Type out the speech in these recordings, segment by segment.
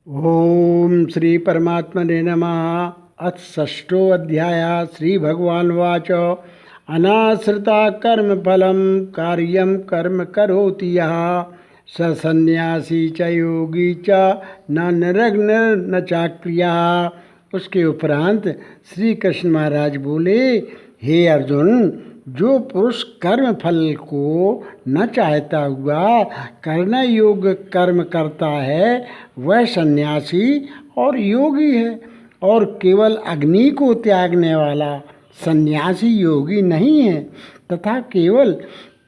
ओम श्री परमात्मने नमः। अथ षष्ठोऽध्याय। श्री भगवानुवाच अनाश्रिता कर्मफलं कार्यं कर्म करोति यः स सन्न्यासी च योगी च न निरग्न न चाक्रिया। उसके उपरांत श्री कृष्ण महाराज बोले, हे अर्जुन, जो पुरुष कर्म फल को न चाहता हुआ करने योग्य कर्म करता है वह सन्यासी और योगी है, और केवल अग्नि को त्यागने वाला सन्यासी योगी नहीं है, तथा केवल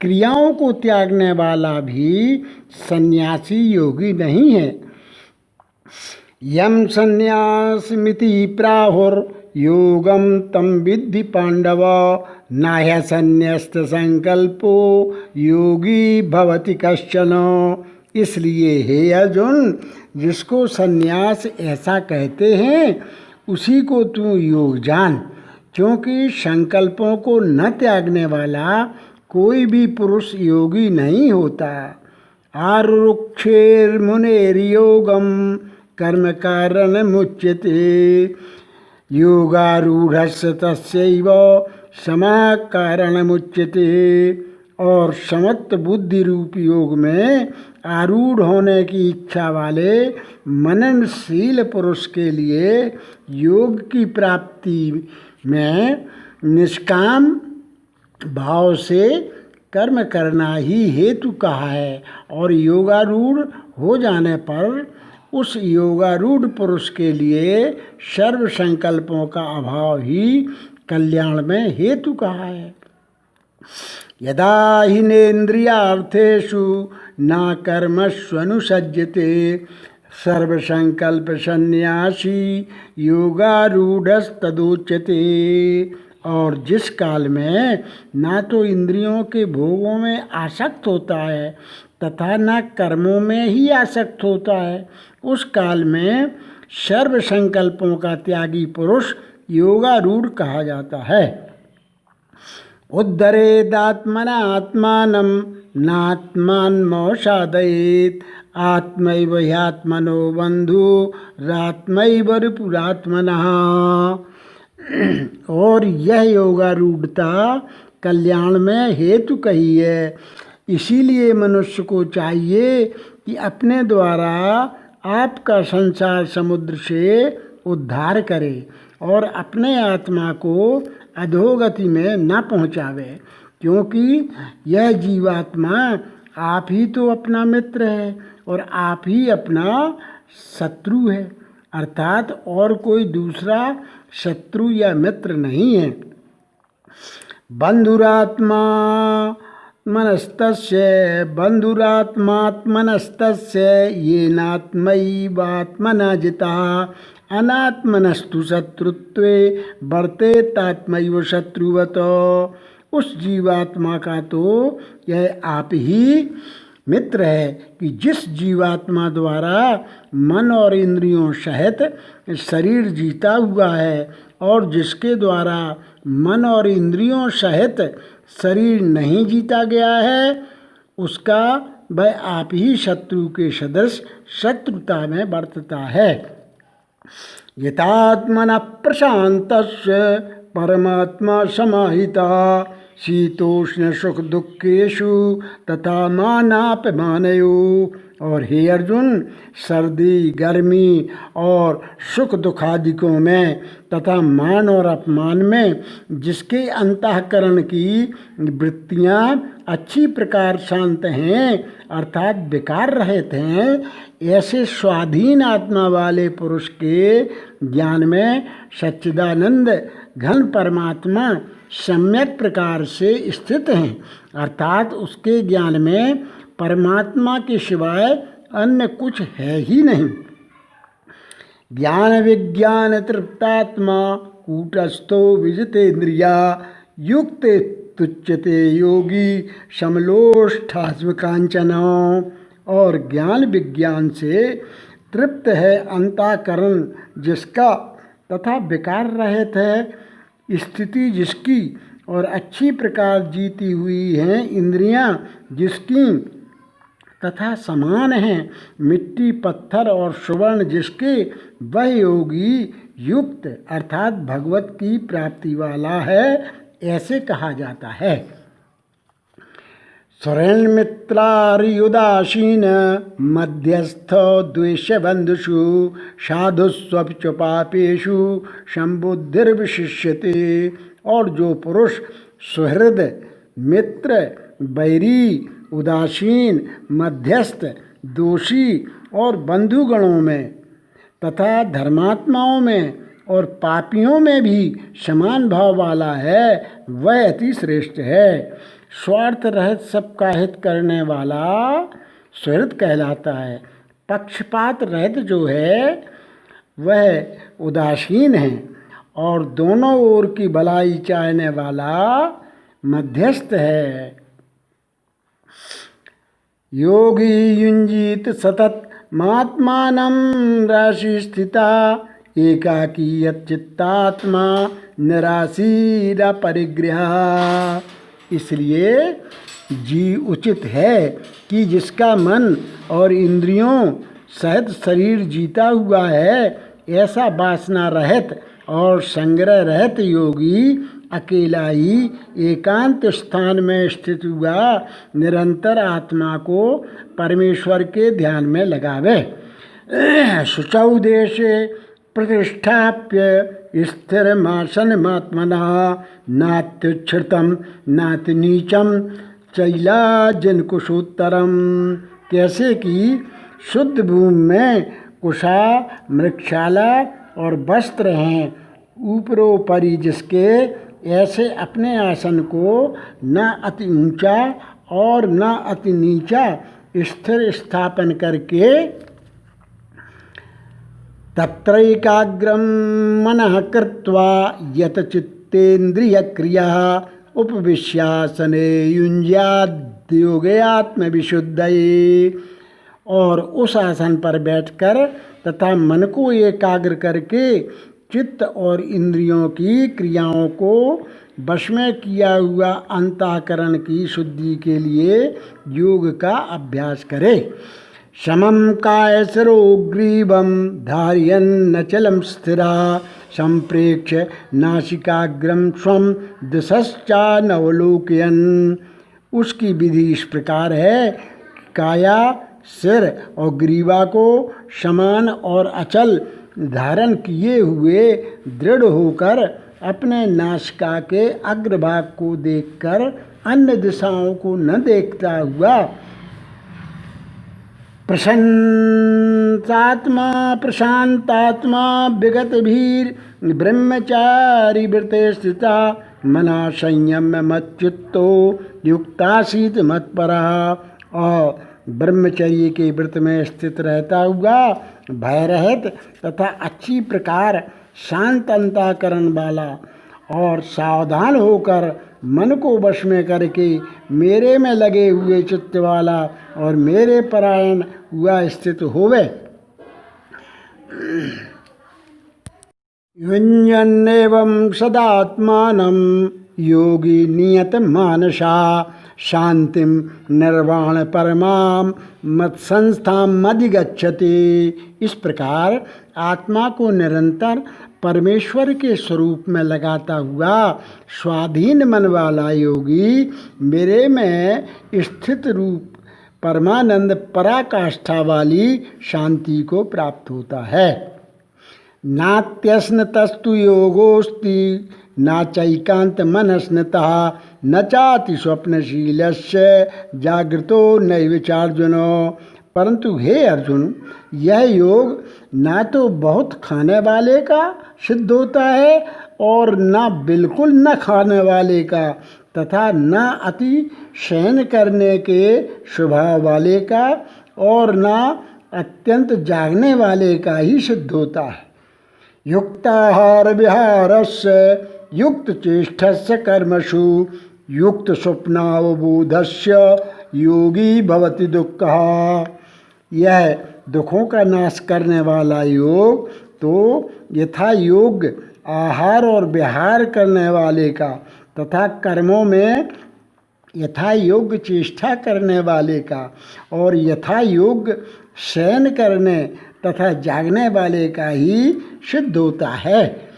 क्रियाओं को त्यागने वाला भी सन्यासी योगी नहीं है। यम सन्यासमिति प्राहुर्योगम तम विद्धि पांडव नाह्य संन्यस्त संकल्पो योगी भवति कश्चन। इसलिए हे अर्जुन, जिसको सन्यास ऐसा कहते हैं उसी को तू योग जान, क्योंकि संकल्पों को न त्यागने वाला कोई भी पुरुष योगी नहीं होता। आरुक्षेर्मुनेर्योगम कर्म कारण मुच्यते योगारूढ़स्य तस्यैव समाः कारणमुच्यते। और समत्व बुद्धि रूप योग में आरूढ़ होने की इच्छा वाले मननशील पुरुष के लिए योग की प्राप्ति में निष्काम भाव से कर्म करना ही हेतु कहा है, और योगारूढ़ हो जाने पर उस योगारूढ़ पुरुष के लिए सर्व संकल्पों का अभाव ही कल्याण में हेतु कहा है। यदा हिनेन्द्रियार्थेषु न कर्मस्वनुसज्जते सर्वसंकल्प सन्यासी योगारूढ़स्तदुच्यते। और जिस काल में ना तो इंद्रियों के भोगों में आसक्त होता है तथा न कर्मों में ही आसक्त होता है, उस काल में सर्व संकल्पों का त्यागी पुरुष योगारूढ़ कहा जाता है। उद्धरेदात्मना आत्मानं नात्मानमवसादयेत् आत्मैव ह्यात्मनो बन्धुरात्मैव रिपुरात्मनः। और यह योगारूढ़ता कल्याण में हेतु कही है। इसीलिए मनुष्य को चाहिए कि अपने द्वारा आपका संसार समुद्र से उद्धार करे और अपने आत्मा को अधोगति में न पहुँचावे, क्योंकि यह जीवात्मा आप ही तो अपना मित्र है और आप ही अपना शत्रु है, अर्थात और कोई दूसरा शत्रु या मित्र नहीं है। बंधुरात्मा मनस्तस्य बंधुरात्मात्मनस्तस्य येनात्मैवात्मना जितः अनात्मनस्तु शत्रुत्वे वर्तेतात्मैव शत्रुवत। उस जीवात्मा का तो यह आप ही मित्र है कि जिस जीवात्मा द्वारा मन और इंद्रियों सहित शरीर जीता हुआ है, और जिसके द्वारा मन और इंद्रियों सहित शरीर नहीं जीता गया है, उसका वह आप ही शत्रु के सदृश शत्रुता में बरतता है। यथात्मनः प्रशान्तस्य परमात्मा समाहितः शीतोष्ण सुख दुखेषु तथा मानापमानयोः। और हे अर्जुन, सर्दी गर्मी और सुख दुखादिकों में तथा मान और अपमान में जिसके अंतःकरण की वृत्तियाँ अच्छी प्रकार शांत हैं, अर्थात विकार रहित हैं, ऐसे स्वाधीन आत्मा वाले पुरुष के ज्ञान में सच्चिदानंद घन परमात्मा सम्यक प्रकार से स्थित हैं, अर्थात उसके ज्ञान में परमात्मा के सिवाय अन्य कुछ है ही नहीं। ज्ञान विज्ञान तृप्तात्मा कूटस्थो विजितेन्द्रिया युक्त तुच्यते योगी समलोष्ठास्मकांचन। और ज्ञान विज्ञान से तृप्त है अंतःकरण जिसका तथा विकार रहित है स्थिति जिसकी, और अच्छी प्रकार जीती हुई हैं इंद्रियां जिसकी, तथा समान हैं, मिट्टी पत्थर और सुवर्ण जिसके, वह योगी युक्त अर्थात भगवत की प्राप्ति वाला है, ऐसे कहा जाता है। सुरेन्मित्रार्युदासीन मध्यस्थ द्वेष्य बंधुषु साधुस्वप्च पापेषु संबुद्धिर्विशिष्यते। और जो पुरुष सुहृद, मित्र, बैरी, उदासीन, मध्यस्थ, दोषी और बंधुगणों में तथा धर्मात्माओं में और पापियों में भी समान भाव वाला है, वह अति श्रेष्ठ है। स्वार्थ रहित सबका हित करने वाला सुहृद कहलाता है। पक्षपात रहित जो है वह उदासीन है, और दोनों ओर की भलाई चाहने वाला मध्यस्थ है। योगी युंजीत सतत महात्मानं राशि स्थिता एकाकी यच्चित्तात्मा निराशीर परिग्रह। इसलिए जी उचित है कि जिसका मन और इंद्रियों सहित शरीर जीता हुआ है, ऐसा वासना रहित और संग्रह रहित योगी अकेला ही एकांत स्थान में स्थित हुआ निरंतर आत्मा को परमेश्वर के ध्यान में लगावे। शुचौ देशे प्रतिष्ठाप्य स्थिरमासनमात्मना नात्युच्छ्रितं नातिनीचं चैलाजिनकुशोत्तरम। कैसे कि शुद्ध भूमि में कुशा, मृक्षाला और वस्त्र हैं, ऊपरोपरि जिसके, ऐसे अपने आसन को न अति ऊंचा और न अति नीचा स्थिर स्थापन करके तत्रैकाग्रं मनः कृत्वा यतचित्तेन्द्रियक्रिया उपविश्यासने युञ्ज्याद्योगे आत्मविशुद्धये। और उस आसन पर बैठकर तथा मन को एकाग्र करके चित्त और इंद्रियों की क्रियाओं को वश में किया हुआ अंतःकरण की शुद्धि के लिए योग का अभ्यास करे। समं कायसरोग्रीवं धारयन्नचलं स्थिरा संप्रेक्ष्य नासिकाग्रं स्वं दिशश्चानवलोकयन्। उसकी विधि इस प्रकार है, काया, सिर और ग्रीवा को समान और अचल धारण किए हुए दृढ़ होकर अपने नासिका के अग्रभाग को देखकर अन्य दिशाओं को न देखता हुआ प्रशांतात्मा विगत भीर ब्रह्मचारी व्रते स्थिता मना संयम्य मच्चित्तो युक्तासीत मत्परा। और ब्रह्मचर्य के व्रत में स्थित रहता हुआ भय रहित तथा अच्छी प्रकार शांत अंतःकरण वाला और सावधान होकर मन को वश में करके मेरे में लगे हुए चित्त वाला और मेरे परायण हुआ स्थित होवे। युञ्जन्नेवं सदात्मानं योगी नियत मानसा शांतिं निर्वाण परमां मत्संस्थाम अधिगच्छति। इस प्रकार आत्मा को निरंतर परमेश्वर के स्वरूप में लगाता हुआ स्वाधीन मन वाला योगी मेरे में स्थित रूप परमानंद पराकाष्ठा वाली शांति को प्राप्त होता है। नात्यस्नतस्तु योगोस्ति न चैकांत मनस्नतः न चाति स्वप्नशीलस्य जागृतो नैवचार्जुनो। परंतु हे अर्जुन, यह योग ना तो बहुत खाने वाले का सिद्ध होता है और न बिल्कुल न खाने वाले का, तथा न अति शयन करने के स्वभाव वाले का और न अत्यंत जागने वाले का ही सिद्ध होता है। युक्ताहार विहारस्य युक्त चेष्टस्य कर्मसु युक्त स्वप्नावबोधस्य योगी भवति दुःखः। यह दुखों का नाश करने वाला योग तो यथा योग्य आहार और विहार करने वाले का तथा कर्मों में यथा योग्य चेष्टा करने वाले का और यथा योग्य शयन करने तथा जागने वाले का ही सिद्ध होता है।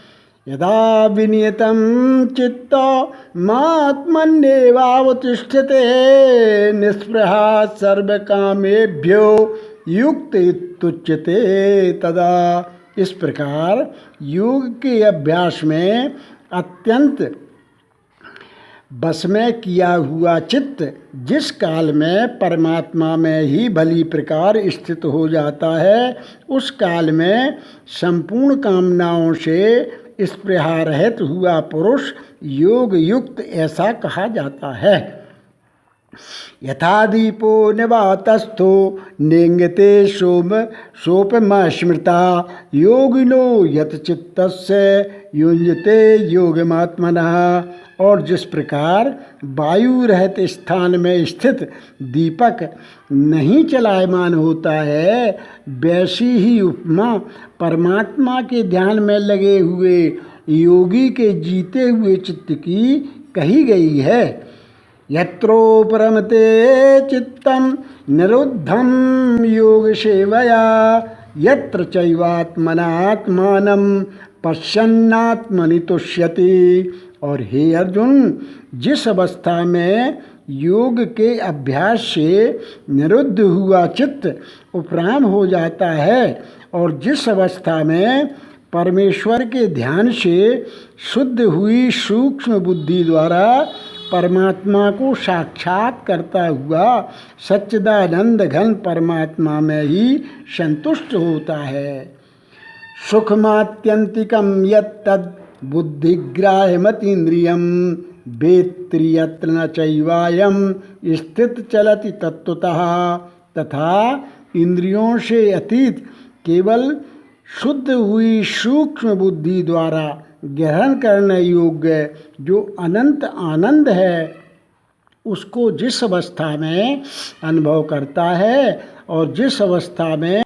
यदा विनियतं चित्त मात्मन्येवावतिष्ठते निःस्पृहा सर्वकामेभ्यो युक्त इत्युच्यते तदा। इस प्रकार योग के अभ्यास में अत्यंत बस में किया हुआ चित्त जिस काल में परमात्मा में ही भली प्रकार स्थित हो जाता है, उस काल में संपूर्ण कामनाओं से स्पृहा रहित हुआ पुरुष योग युक्त ऐसा कहा जाता है। यथा दीपो निवातस्थो नेंगते सोपमा स्मृता योगिनो यतचित्तस्य युञ्जते योगमात्मनः। और जिस प्रकार वायु रहित स्थान में स्थित दीपक नहीं चलायमान होता है, वैसी ही उपमा परमात्मा के ध्यान में लगे हुए योगी के जीते हुए चित्त की कही गई है। यत्रोपरमते चित्तं निरुद्धं योग सेवया यत्र चैवात्मनात्मानं पश्यन्नात्मनि तुष्यति। और हे अर्जुन, जिस अवस्था में योग के अभ्यास से निरुद्ध हुआ चित्त उपराम हो जाता है और जिस अवस्था में परमेश्वर के ध्यान से शुद्ध हुई सूक्ष्म बुद्धि द्वारा परमात्मा को साक्षात करता हुआ सच्चिदानंद घन परमात्मा में ही संतुष्ट होता है। सुखमात्यंतिकम यत्तद् बुद्धिग्राह्यमतीन्द्रियं वेत्ति यत्र न चैवायं स्थित चलति तत्वतः। तथा इंद्रियों से अतीत केवल शुद्ध हुई सूक्ष्म बुद्धि द्वारा ग्रहण करने योग्य जो अनंत आनंद है, उसको जिस अवस्था में अनुभव करता है और जिस अवस्था में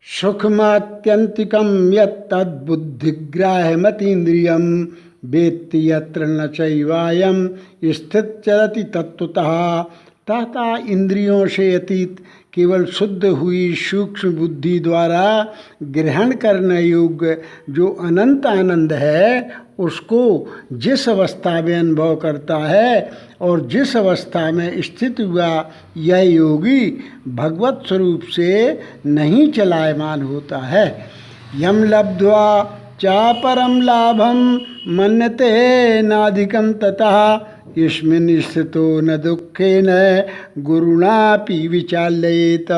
सुखमात्यंतिकम यत्तद्बुद्धिग्राह्यमतीन्द्रियं वेत्ति यत्र न चैवायं स्थित चलति तत्वतः। तथा इंद्रियों से अतीत केवल शुद्ध हुई सूक्ष्म बुद्धि द्वारा ग्रहण करने योग्य जो अनंत आनंद है, उसको जिस अवस्था में अनुभव करता है और जिस अवस्था में स्थित हुआ यह योगी भगवत स्वरूप से नहीं चलायमान होता है। यम लब्ध्वा चापरम लाभम मन्यते नाधिकं ततः यस्मिन् स्थितो न दुःखेन गुरुणापि विचाल्येत।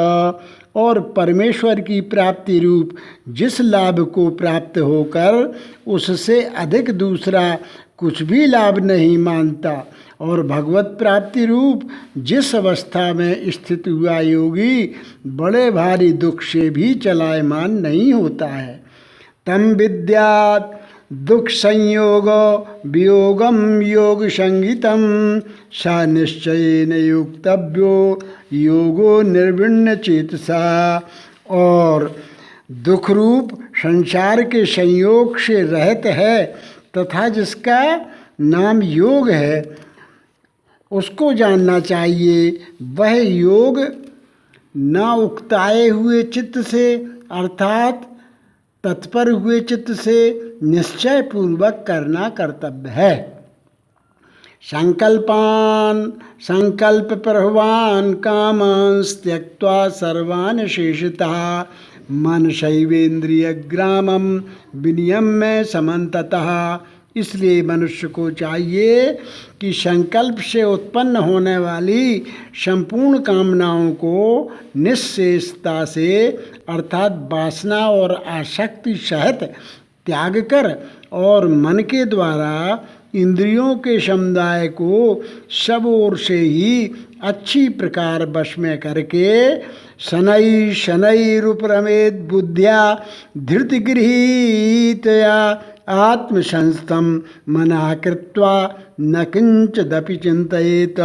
और परमेश्वर की प्राप्ति रूप जिस लाभ को प्राप्त होकर उससे अधिक दूसरा कुछ भी लाभ नहीं मानता और भगवत प्राप्ति रूप जिस अवस्था में स्थित हुआ योगी बड़े भारी दुख से भी चलायमान नहीं होता है। तम विद्यात् दुख संयोग वियोगम योग संगीतम स निश्चयेन युक्तव्यो योगो निर्विण्ण चेतसा। और दुख रूप संसार के संयोग से रहित है तथा जिसका नाम योग है, उसको जानना चाहिए। वह योग न उकताए हुए चित्त से अर्थात तत्पर हुए चित्त से निश्चय पूर्वक करना कर्तव्य है। संकल्प प्रभवान कामान् त्यक्त्वा सर्वान् शेषतः मन शैवेन्द्रिय ग्रामम विनियम्य समन्ततः। इसलिए मनुष्य को चाहिए कि संकल्प से उत्पन्न होने वाली संपूर्ण कामनाओं को निश्चेषता से अर्थात वासना और आसक्ति सहित त्याग कर और मन के द्वारा इंद्रियों के समुदाय को सब ओर से ही अच्छी प्रकार वश में करके शनै शनैरुपरमेत बुद्धिया धृतिगृहीतया आत्मसंस्थं मनः कृत्वा न किंचिदपि चिंतयेत।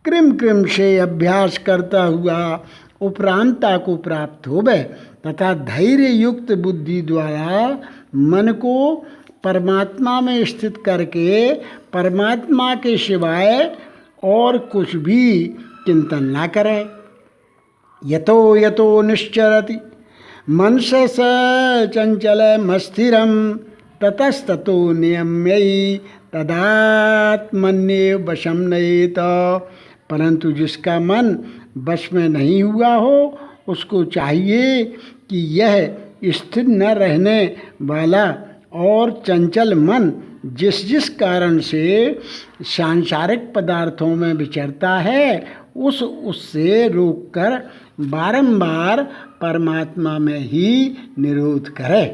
कृम कृम से अभ्यास करता हुआ उपरांता को प्राप्त होवे तथा धैर्य युक्त बुद्धि द्वारा मन को परमात्मा में स्थित करके परमात्मा के सिवाय और कुछ भी चिंतन ना करे। यतो यतो निश्चरति मनसस चंचलमस्थिरं ततस्ततो नियम्यै तदात्मन्येव वशं नयेत। परंतु जिसका मन वश में नहीं हुआ हो उसको चाहिए कि यह स्थिर न रहने वाला और चंचल मन जिस जिस कारण से सांसारिक पदार्थों में विचरता है उससे रोककर बारंबार परमात्मा में ही निरोध करे।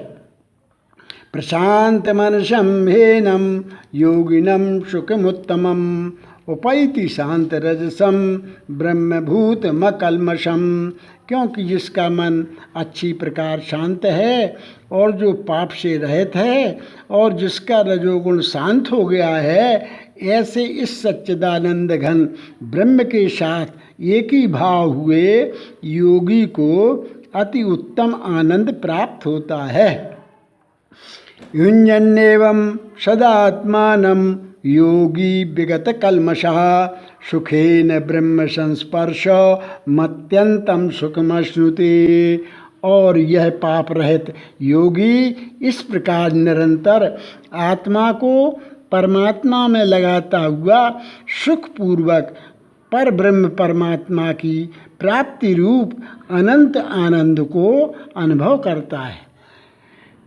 प्रशांत मनसं ह्येनं योगिनं सुखमुत्तमम् उपैति शांत रजसम ब्रह्मभूतमकल्मषम्। क्योंकि जिसका मन अच्छी प्रकार शांत है और जो पाप से रहित है और जिसका रजोगुण शांत हो गया है, ऐसे इस सच्चिदानंद घन ब्रह्म के साथ एक ही भाव हुए योगी को अति उत्तम आनंद प्राप्त होता है। युञ्जन्नेवं सदात्मानं योगी विगत कल्मषः सुखेन ब्रह्म संस्पर्श मत्यंतम सुखमश्नुते। और यह पाप रहित योगी इस प्रकार निरंतर आत्मा को परमात्मा में लगाता हुआ सुखपूर्वक पर ब्रह्म परमात्मा की प्राप्ति रूप अनंत आनंद को अनुभव करता है।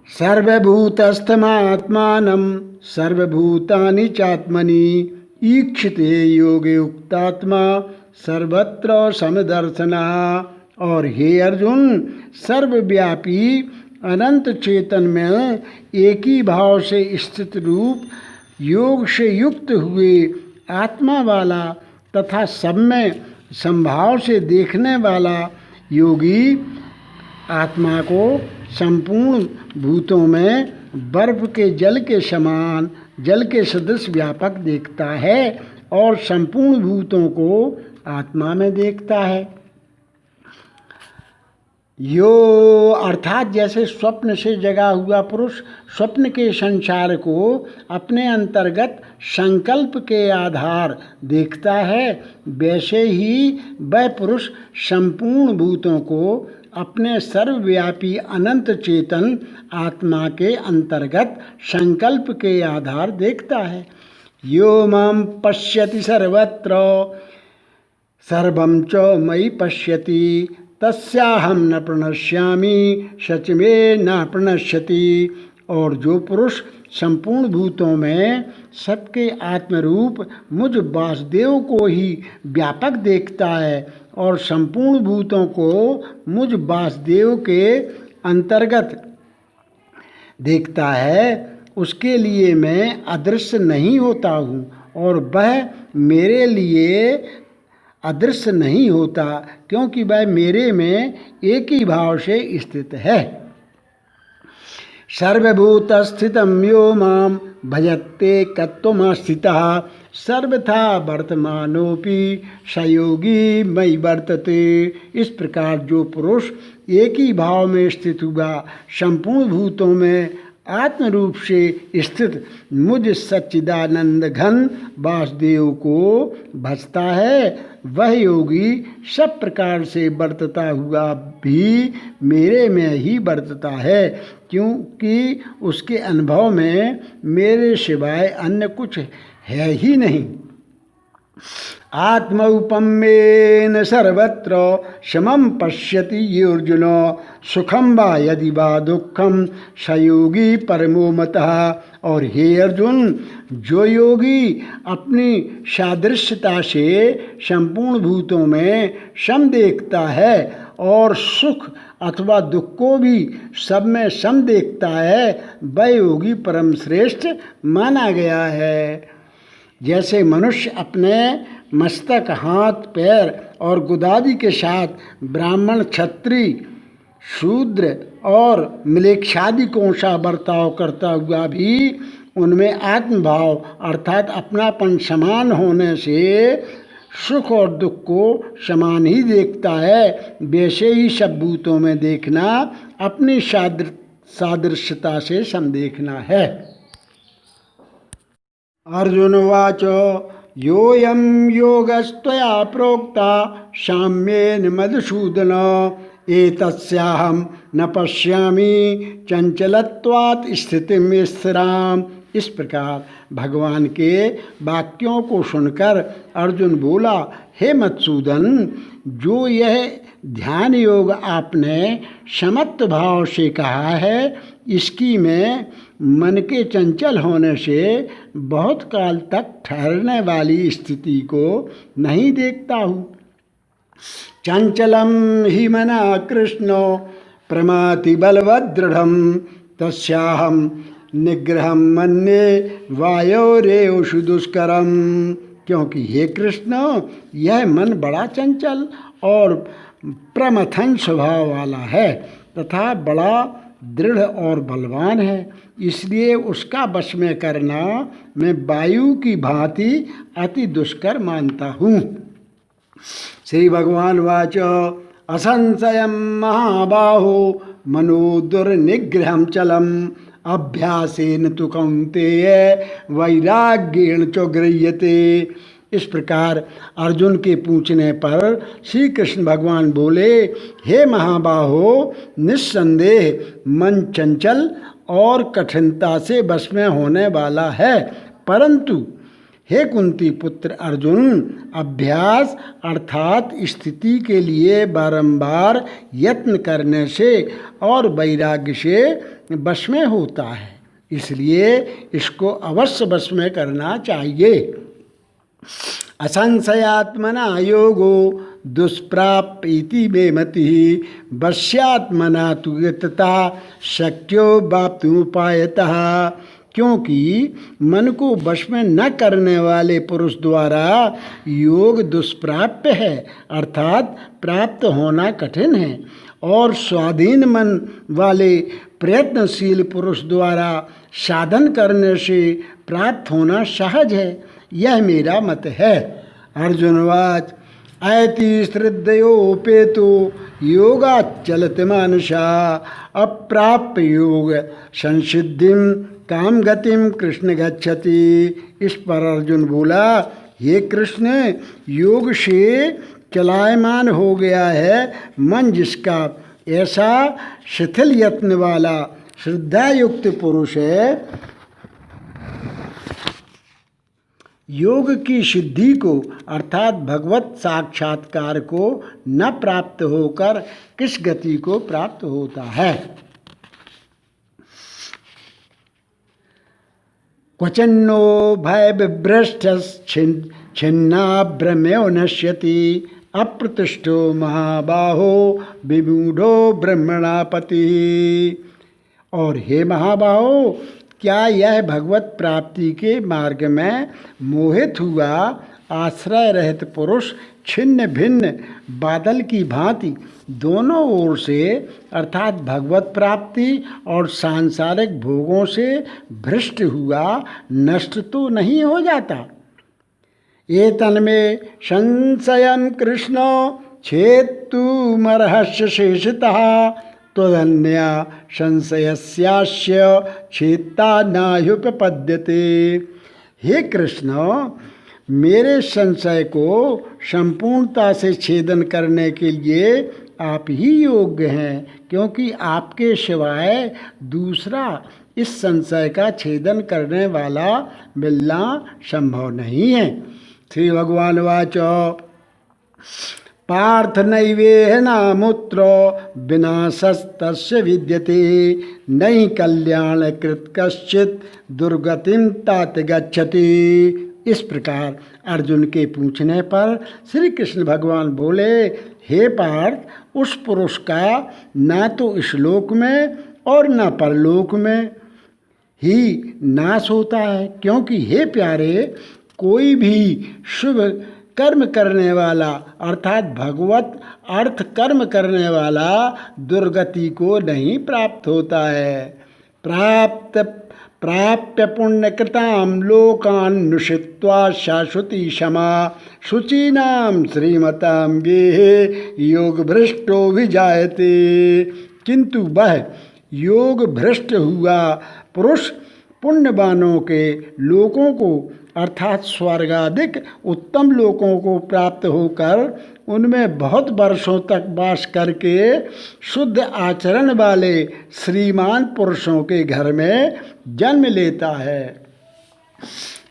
सर्वभूतस्थमात्मानं सर्वभूतानि चात्मनि ईक्षिते योगे उक्तात्मा सर्वत्र समदर्शनः। और हे अर्जुन, सर्वव्यापी अनंत चेतन में एक ही भाव से स्थित रूप योग से युक्त हुए आत्मा वाला तथा सब में संभाव से देखने वाला योगी आत्मा को संपूर्ण भूतों में बर्फ के जल के समान जल के सदृश व्यापक देखता है और संपूर्ण भूतों को आत्मा में देखता है। यो अर्थात जैसे स्वप्न से जगा हुआ पुरुष स्वप्न के संसार को अपने अंतर्गत संकल्प के आधार देखता है, वैसे ही वह पुरुष संपूर्ण भूतों को अपने सर्वव्यापी अनंत चेतन आत्मा के अंतर्गत संकल्प के आधार देखता है। यो मां पश्यति सर्वत्र सर्वं च मयि पश्यति तस्याहं न प्रणश्यामि सच में न प्रणश्यति। और जो पुरुष संपूर्ण भूतों में सबके आत्मरूप मुझ वासुदेव को ही व्यापक देखता है और संपूर्ण भूतों को मुझ वासुदेव के अंतर्गत देखता है, उसके लिए मैं अदृश्य नहीं होता हूँ और वह मेरे लिए अदृश्य नहीं होता, क्योंकि वह मेरे में एक ही भाव से स्थित है। सर्वभूतस्थितं यो मां भजते कत्वमास्थितः सर्वथा वर्तमानोऽपि स योगी मयि वर्तते। इस प्रकार जो पुरुष एक ही भाव में स्थित हुआ संपूर्ण भूतों में आत्म रूप से स्थित मुझ सच्चिदानंद घन वासुदेव को भजता है, वह योगी सब प्रकार से वर्तता हुआ भी मेरे में ही वर्तता है, क्योंकि उसके अनुभव में मेरे सिवाय अन्य कुछ है ही नहीं। आत्मौपम्येन सर्वत्र समं पश्यति ये अर्जुन सुखम वा यदि वा दुखम स योगी परमो मतः। और हे अर्जुन, जो योगी अपनी सादृश्यता से संपूर्ण भूतों में सम देखता है और सुख अथवा दुख को भी सब में सम देखता है, वह योगी परम श्रेष्ठ माना गया है। जैसे मनुष्य अपने मस्तक, हाथ, पैर और गुदादि के साथ ब्राह्मण, क्षत्रिय, शूद्र और म्लेच्छादि को सा बर्ताव करता हुआ भी उनमें आत्मभाव अर्थात अपनापन समान होने से सुख और दुख को समान ही देखता है, वैसे ही सब भूतों में देखना अपनी सादृश्यता से समदेखना है। अर्जुन उवाच योऽयं योगस्त्वया प्रोक्ता साम्येन मधुसूदन एतस्याहं न पश्यामि चंचलत्वात् स्थितिं स्थिराम। इस प्रकार भगवान के वाक्यों को सुनकर अर्जुन बोला, हे मधुसूदन, जो यह ध्यान योग आपने समत्त भाव से कहा है, इसकी मैं मन के चंचल होने से बहुत काल तक ठहरने वाली स्थिति को नहीं देखता हूँ। चंचलम हि मना कृष्णो प्रमाति बलवदृढ़ तस्याहं निग्रहं मन्ये वायोरेषु दुष्करम। क्योंकि हे कृष्ण, यह मन बड़ा चंचल और प्रमथन स्वभाव वाला है तथा बड़ा दृढ़ और बलवान है, इसलिए उसका वश में करना मैं वायु की भांति अति दुष्कर मानता हूँ। श्री भगवान वाच असंशयं महाबाहो मनो दुर्निग्रहं चलम अभ्यासेन तु कौन्तेय वैराग्येण च गृह्यते। इस प्रकार अर्जुन के पूछने पर श्री कृष्ण भगवान बोले, हे महाबाहो, निस्संदेह मन चंचल और कठिनता से वश में होने वाला है, परंतु हे कुंती पुत्र अर्जुन, अभ्यास अर्थात स्थिति के लिए बारंबार यत्न करने से और वैराग्य से वश में होता है, इसलिए इसको अवश्य वश में करना चाहिए। असंशयात्मना योगो दुष्प्राप इति मे मति वश्यात्मना तु यतता शक्यो वाप्तुमुपायतः। क्योंकि मन को वश में न करने वाले पुरुष द्वारा योग दुष्प्राप्य है, अर्थात प्राप्त होना कठिन है, और स्वाधीन मन वाले प्रयत्नशील पुरुष द्वारा साधन करने से प्राप्त होना सहज है, यह मेरा मत है। अर्जुनवाच ऐति श्रद्धयोपेतो योगाच्चलति मानुषा अप्राप्य योग संसिद्धिम काम गतिम कृष्ण गच्छति। इस पर अर्जुन बोला, हे कृष्ण, योग से चलायमान हो गया है मन जिसका, ऐसा शिथिल यत्न वाला श्रद्धा युक्त पुरुष है, योग की सिद्धि को अर्थात भगवत साक्षात्कार को न प्राप्त होकर किस गति को प्राप्त होता है। क्वचन्नो भय विभ्रष्ट छिन्नाभ्रमेव नश्यति अप्रतिष्ठो महाबाहो विमूढ़ो ब्रह्मणापति। और हे महाबाहो, क्या यह भगवत प्राप्ति के मार्ग में मोहित हुआ आश्रय रहित पुरुष छिन्न भिन्न बादल की भांति दोनों ओर से अर्थात भगवत प्राप्ति और सांसारिक भोगों से भ्रष्ट हुआ नष्ट तो नहीं हो जाता। एतन्मे संशयं कृष्ण छेत्तुमर्हस्य शेषतः त्वदन्या संशयस्यास्य छेत्ता नाह्युपपद्यते। हे कृष्ण, मेरे संशय को संपूर्णता से छेदन करने के लिए आप ही योग्य हैं, क्योंकि आपके सिवाय दूसरा इस संशय का छेदन करने वाला मिलना संभव नहीं है। श्री भगवान वाच पार्थ नैवेह नामुत्र विनाशस्तस्य विद्यते नहि कल्याण कृत कश्चित दुर्गतिम तात गच्छति। इस प्रकार अर्जुन के पूछने पर श्री कृष्ण भगवान बोले, हे पार्थ, उस पुरुष का न तो इस लोक में और न परलोक में ही नाश होता है, क्योंकि हे प्यारे, कोई भी शुभ कर्म करने वाला अर्थात भगवत अर्थ कर्म करने वाला दुर्गति को नहीं प्राप्त होता है। प्राप्य पुण्यकृतां लोकान् नुषित्वा शाश्वती क्षमा शुचीनां श्रीमतां गेहे योग भ्रष्टो विजायते। किंतु वह योग भ्रष्ट हुआ पुरुष पुण्यवानों के लोकों को अर्थात स्वर्गादिक उत्तम लोकों को प्राप्त होकर उनमें बहुत वर्षों तक वास करके शुद्ध आचरण वाले श्रीमान पुरुषों के घर में जन्म लेता है।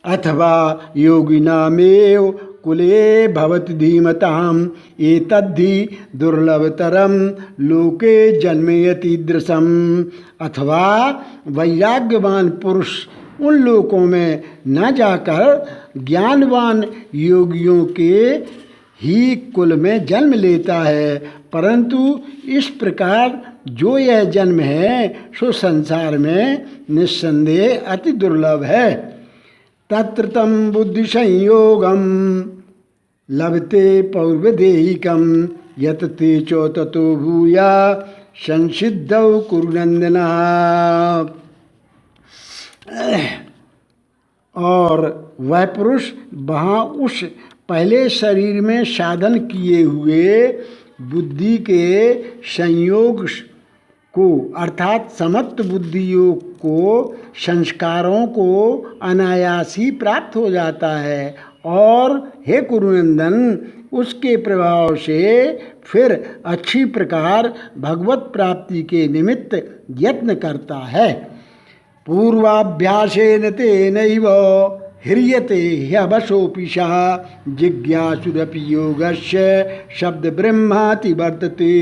अथवा योगिनामेव कुले भवति धीमताम् एतद्धि दुर्लभतरम लोके जन्मयति दृशम। अथवा वैराग्यवान पुरुष उन लोकों में न जाकर ज्ञानवान योगियों के ही कुल में जन्म लेता है, परंतु इस प्रकार जो यह जन्म है सो संसार में निस्संदेह अति दुर्लभ है। तत्र तं बुद्धि संयोगम लभते पौर्वदेहिकम यत ते चो ततो भूया संसिद्धौ कुरुनंदना। और वह पुरुष वहाँ उस पहले शरीर में साधन किए हुए बुद्धि के संयोग को अर्थात समत्व बुद्धि योग को संस्कारों को अनायास ही प्राप्त हो जाता है और हे कुरुनंदन उसके प्रभाव से फिर अच्छी प्रकार भगवत प्राप्ति के निमित्त यत्न करता है। पूर्वाभ्यासेन तेनैव ह्रियते ह्यवशोऽपि जिज्ञासुरपि योगस्य शब्द ब्रह्माति वर्तते।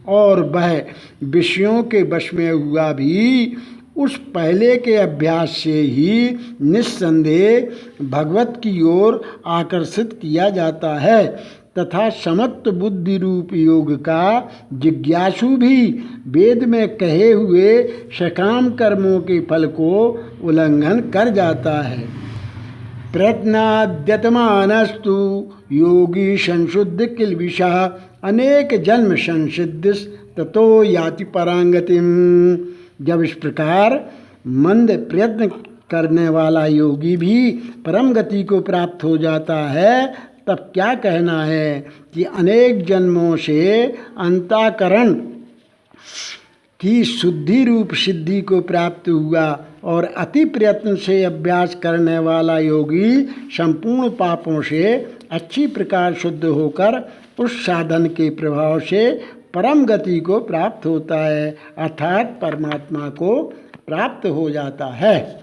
और वह विषयों के वश में हुआ भी उस पहले के अभ्यास से ही निस्संदेह भगवत की ओर आकर्षित किया जाता है तथा समत्व बुद्धि रूप योग का जिज्ञासु भी वेद में कहे हुए सकाम कर्मों के फल को उल्लंघन कर जाता है। प्रयत्नाद्यतमानस्तु योगी संशुद्ध किल्बिषः अनेक जन्म संसिद्ध ततो याति परांगतिम। जब इस प्रकार मंद प्रयत्न करने वाला योगी भी परम गति को प्राप्त हो जाता है तब क्या कहना है कि अनेक जन्मों से अंतःकरण की शुद्धि रूप सिद्धि को प्राप्त हुआ और अति प्रयत्न से अभ्यास करने वाला योगी संपूर्ण पापों से अच्छी प्रकार शुद्ध होकर उस साधन के प्रभाव से परम गति को प्राप्त होता है अर्थात परमात्मा को प्राप्त हो जाता है।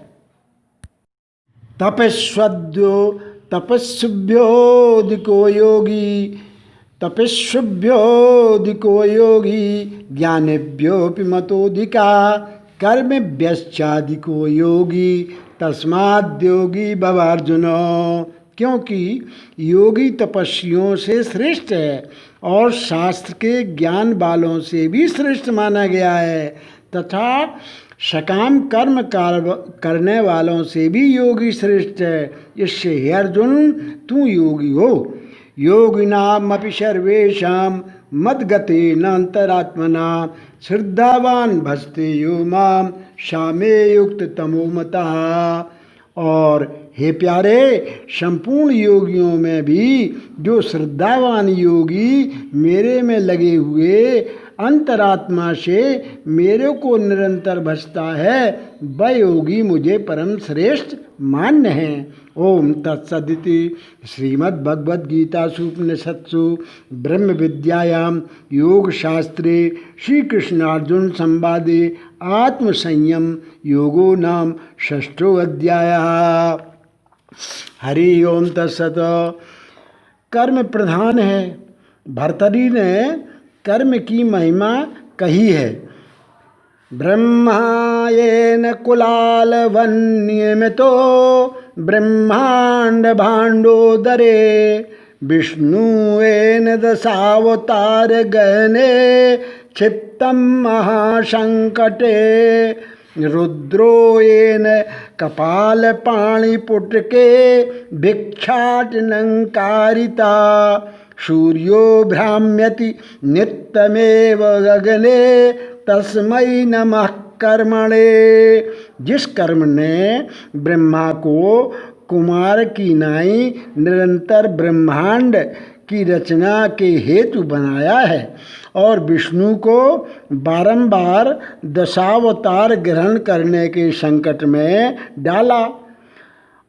तपस्विभ्योऽधिको योगी ज्ञानेभ्योऽपि मतोऽधिका कर्मेभ्यश्चाधिको योगी तस्माद्योगी भव अर्जुन। क्योंकि योगी तपस्वियों से श्रेष्ठ है और शास्त्र के ज्ञान वालों से भी श्रेष्ठ माना गया है तथा सकाम कर्म करने वालों से भी योगी श्रेष्ठ है। इससे हे अर्जुन तू योगी हो। योगिनामपि सर्वेषां मद्गतेन अंतरात्मना श्रद्धावान भजते यो मां सामे युक्त तमो मतः। और हे प्यारे संपूर्ण योगियों में भी जो श्रद्धावान योगी मेरे में लगे हुए अंतरात्मा से मेरे को निरंतर भजता है वह योगी मुझे परम श्रेष्ठ मान्य है। ओम तत्सदिति श्रीमद्भगवद्गीतासु उपनिषत्सु ब्रह्म विद्यायां योग शास्त्रे श्री कृष्णार्जुन संवादे आत्मसंयम योगो नाम षष्ठो अध्यायः। हरि ओम तत्सत। कर्म प्रधान है। भर्तरी ने कर्म की महिमा कही है। ब्रह्मायेन कुलालवन्नियमितो ब्रह्मांड भाण्डोदरे विष्णुवेन दशावतार गहने क्षिप्तं महासंकटे रुद्रो येन कपालपाणिपुटके भिक्षाटनंकारिता सूर्यो भ्राम्यति नित्यमेव गगने तस्मै नमः कर्मणे। जिस कर्म ने ब्रह्मा को कुमार की नाई निरंतर ब्रह्मांड की रचना के हेतु बनाया है और विष्णु को बारंबार दशावतार ग्रहण करने के संकट में डाला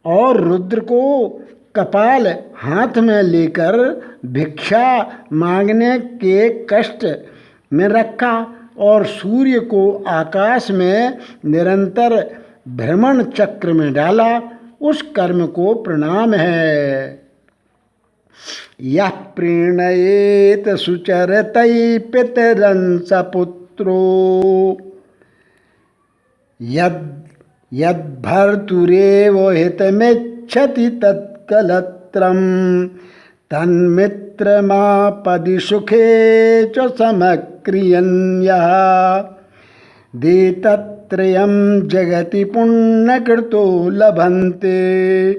और रुद्र को कपाल हाथ में लेकर भिक्षा मांगने के कष्ट में रखा और सूर्य को आकाश में निरंतर भ्रमण चक्र में डाला। उस कर्म को प्रणाम है। यः प्रीणयेत सुचरतै पितरं सपुत्रो यद्भर्तुरेव हितमिच्छति तत्कलत्रं तन्मित्रमापदि सुखे च समक्रियन् यः देतत्रयं जगति पुण्यकृतो लभन्ते।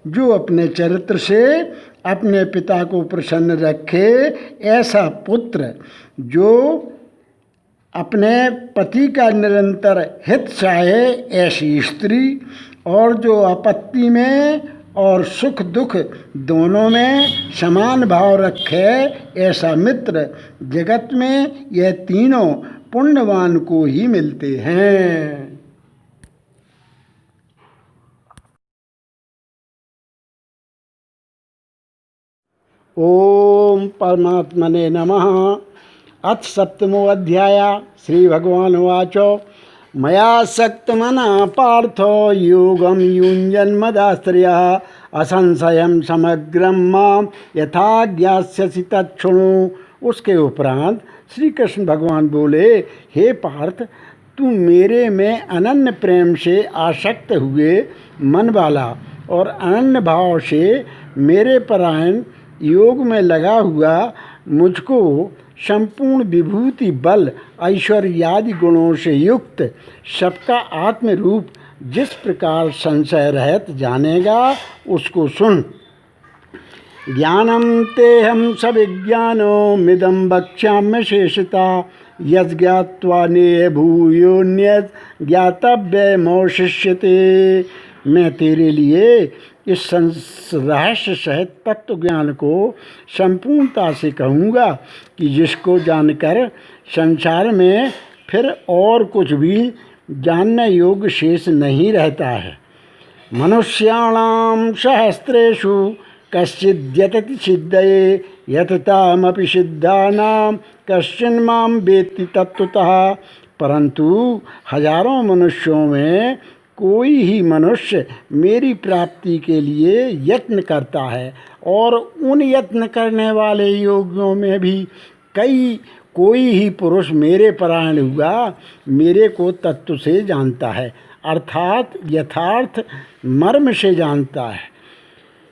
जो अपने चरित्र से अपने पिता को प्रसन्न रखे ऐसा पुत्र, जो अपने पति का निरंतर हित चाहे ऐसी स्त्री, और जो आपत्ति में और सुख दुख दोनों में समान भाव रखे ऐसा मित्र, जगत में यह तीनों पुण्यवान को ही मिलते हैं। ओम परमात्मने नमः। अथ सप्तमो अध्याय। श्री भगवान उवाच मया सक्तमनः पार्थो योगं युञ्जन् मदाश्रयः असंशयं समग्रं मां यथा ज्ञास्यसि तच्छृणु। उसके उपरांत श्री कृष्ण भगवान बोले, हे पार्थ, तू मेरे में अनन्य प्रेम से आसक्त हुए मन वाला और अनन्य भाव से मेरे परायण योग में लगा हुआ मुझको संपूर्ण विभूति बल ऐश्वर्यादि गुणों से युक्त सबका आत्म रूप जिस प्रकार संशय रहित जानेगा उसको सुन। ज्ञानम तेहम सविज्ञानो मिदं वक्ष्याम्य शेषता यज्ञात्वा नेह भूयोन्यत् ज्ञातव्यमवशिष्यते। मैं तेरे लिए इस रहस्य सहित तत्व ज्ञान को संपूर्णता से कहूँगा कि जिसको जानकर संसार में फिर और कुछ भी जानने योग्य शेष नहीं रहता है। मनुष्याणां सहस्रेषु कश्चिद्यतति सिद्धये यततामपि सिद्धानां कश्चिन् मां वेत्ति तत्वतः। परंतु हजारों मनुष्यों में कोई ही मनुष्य मेरी प्राप्ति के लिए यत्न करता है और उन यत्न करने वाले योगियों में भी कोई ही पुरुष मेरे परायण हुआ मेरे को तत्व से जानता है, अर्थात यथार्थ मर्म से जानता है।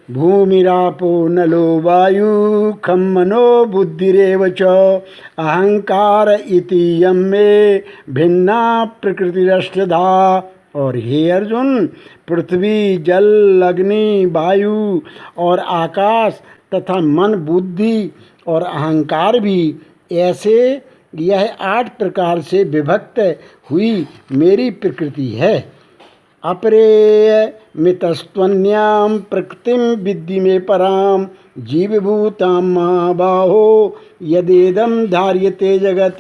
भूमिरापो नलो वायु खम मनो बुद्धिरेव च अहंकार इति यम में भिन्ना प्रकृतिरष्टधा। और हे अर्जुन, पृथ्वी, जल, अग्नि, वायु और आकाश तथा मन, बुद्धि और अहंकार भी ऐसे यह 8 प्रकार से विभक्त हुई मेरी प्रकृति है। अपरेय मितस्त्वन्याम प्रकृतिम विद्धि में पराम जीवभूतां महाबाहो यदेदम धार्यते जगत।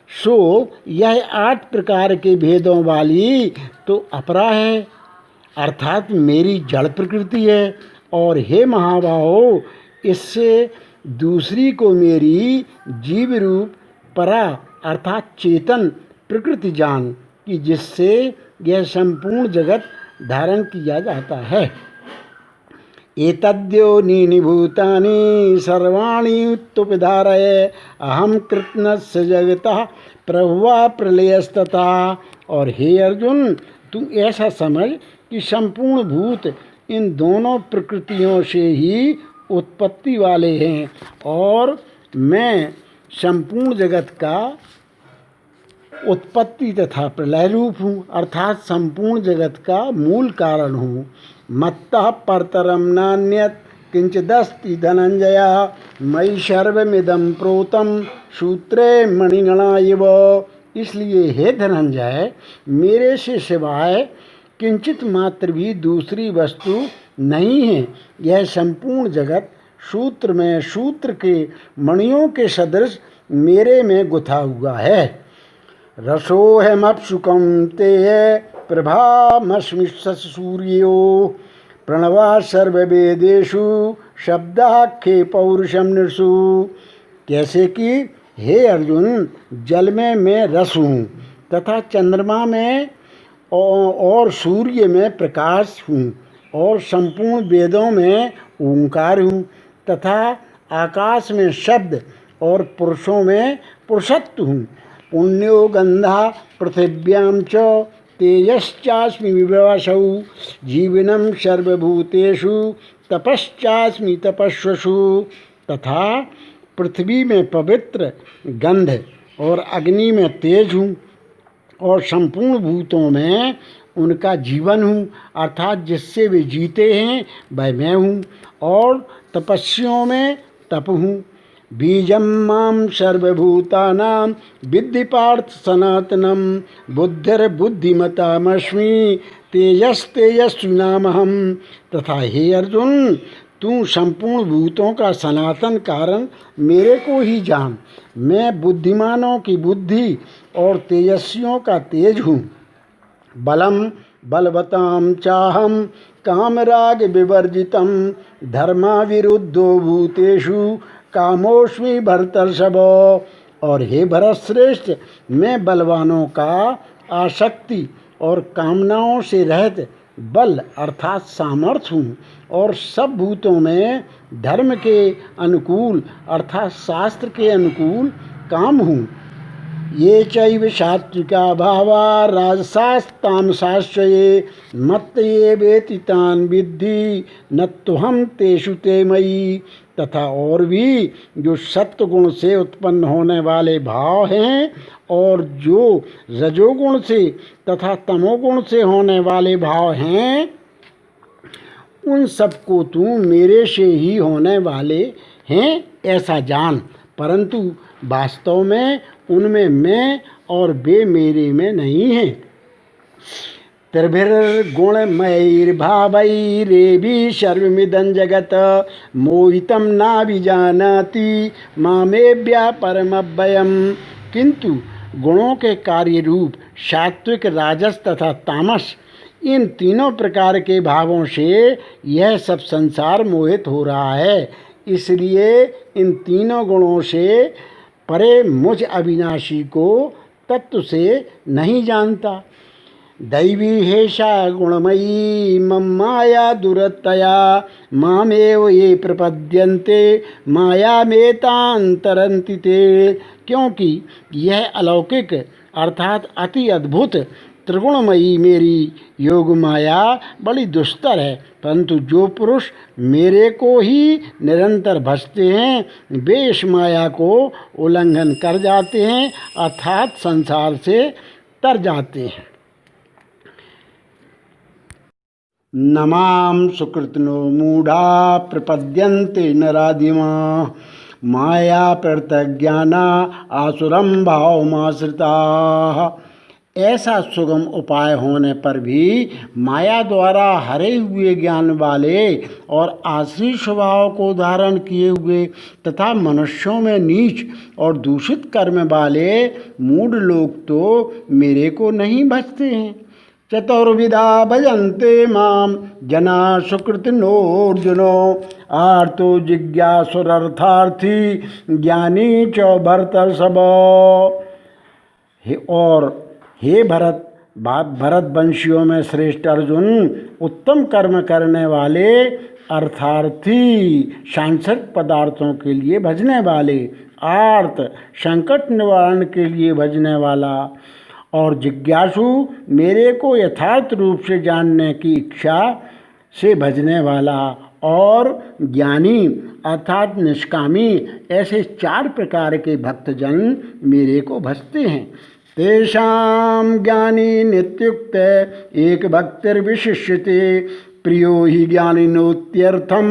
सो यह 8 प्रकार के भेदों वाली तो अपरा है, अर्थात मेरी जड़ प्रकृति है। और हे महाबाहो, इससे दूसरी को मेरी जीव रूप परा अर्थात चेतन प्रकृति जान कि जिससे यह संपूर्ण जगत धारण किया जाता है। एतद्योनीनि भूतानि सर्वाणि उत्तुपधारय अहम कृत्स्नस्य जगतः प्रभुवा प्रलयस्तथा। और हे अर्जुन, तू ऐसा समझ कि संपूर्ण भूत इन दोनों प्रकृतियों से ही उत्पत्ति वाले हैं और मैं संपूर्ण जगत का उत्पत्ति तथा प्रलय रूप हूँ, अर्थात संपूर्ण जगत का मूल कारण हूँ। मत्तः परतरम नान्यत् किंचिदस्ति धनंजय मयि सर्वमिदं प्रोतं सूत्रे मणिगणा इव। इसलिए हे धनंजय, मेरे से सिवाय किंचित मात्र भी दूसरी वस्तु नहीं है। यह संपूर्ण जगत सूत्र में सूत्र के मणियों के सदृश मेरे में गुथा हुआ है। रसोऽहमप्सुकं ते प्रभामस्मि सूर्यो प्रणवा सर्ववेदेषु शब्दाख्ये पौरुषम नृषु। कैसे कि हे अर्जुन, जल में मैं रस हूँ तथा चंद्रमा में और सूर्य में प्रकाश हूँ और संपूर्ण वेदों में ओंकार हूँ तथा आकाश में शब्द और पुरुषों में पुरुषत्व हूँ। पुण्यो गंधा पृथिव्यां च तेजश्चास्मि विवशौ जीवनम सर्वभूतेषु तपश्चास्मि तपस्वसु। तथा पृथ्वी में पवित्र गंध और अग्नि में तेज हूँ और संपूर्ण भूतों में उनका जीवन हूँ, अर्थात जिससे वे जीते हैं वह मैं हूँ, और तपस्वियों में तप हूँ। बीजम माम सर्वभूतानां विद्धि पार्थ सनातनम बुद्धिर्बुद्धिमतामस्मि तेजस्तेजस्विनामहम। तथा हे अर्जुन, तू संपूर्ण भूतों का सनातन कारण मेरे को ही जान। मैं बुद्धिमानों की बुद्धि और तेजस्वियों का तेज हूँ। बलम बलवतां चाहम कामराग विवर्जितम धर्मा विरुद्धो भूतेषु कामोस्मि भरतर्षभ। और हे भरत श्रेष्ठ, मैं बलवानों का आसक्ति और कामनाओं से रहित बल अर्थात सामर्थ्य हूँ और सब भूतों में धर्म के अनुकूल अर्थात शास्त्र के अनुकूल काम हूँ। ये चैव सात्विका भावा राजसास्तामसाश्च ये मत्त ये वेति तान् विद्धि नत्वहं तेषु ते मयि। तथा और भी जो सत्वगुण से उत्पन्न होने वाले भाव हैं और जो रजोगुण से तथा तमोगुण से होने वाले भाव हैं, उन सबको तू मेरे से ही होने वाले हैं ऐसा जान, परंतु वास्तव में उनमें मैं और वे मेरे में नहीं हैं। त्रिभिर्गुणमयैर्भावैरेभिः सर्वमिदं जगत् मोहितं नाभिजानाति मामेव्या परमव्ययम्। किंतु गुणों के कार्य रूप सात्विक, राजस तथा तामस, इन तीनों प्रकार के भावों से यह सब संसार मोहित हो रहा है। इसलिए इन तीनों गुणों से परे मुझ अविनाशी को तत्व से नहीं जानता। दैवी हेषा गुणमयी मम माया दुरतया मामेव ये प्रपद्यन्ते मायामेतांतरन्ति ते। क्योंकि यह अलौकिक अर्थात अति अद्भुत त्रिगुणमयी मेरी योग माया बड़ी दुस्तर है, परंतु जो पुरुष मेरे को ही निरंतर भजते हैं वे इस माया को उल्लंघन कर जाते हैं अर्थात संसार से तर जाते हैं। नमाम सुकृतनो मूढ़ा प्रपद्यन्ते नराधिमा माया प्रत्यज्ञाना आसुरम भावमाश्रिता। ऐसा सुगम उपाय होने पर भी माया द्वारा हरे हुए ज्ञान वाले और आश्रित स्वभाव को धारण किए हुए तथा मनुष्यों में नीच और दूषित कर्म वाले मूढ़ लोग तो मेरे को नहीं भजते हैं। चतुर्विधा भजन्ते माम जना सुकृतिनोऽर्जुनो आर्तो जिज्ञासुरर्थार्थी ज्ञानी च भरतर्षभ। और हे भरतवंशियों में श्रेष्ठ अर्जुन, उत्तम कर्म करने वाले अर्थार्थी, सांसारिक पदार्थों के लिए भजने वाले, आर्त संकट निवारण के लिए भजने वाला, और जिज्ञासु मेरे को यथार्थ रूप से जानने की इच्छा से भजने वाला, और ज्ञानी अर्थात निष्कामी, ऐसे चार प्रकार के भक्तजन मेरे को भजते हैं। तेषां ज्ञानी नित्युक्त एक भक्तिर्विशिष्यते प्रियो हि ज्ञानिनोत्यर्थम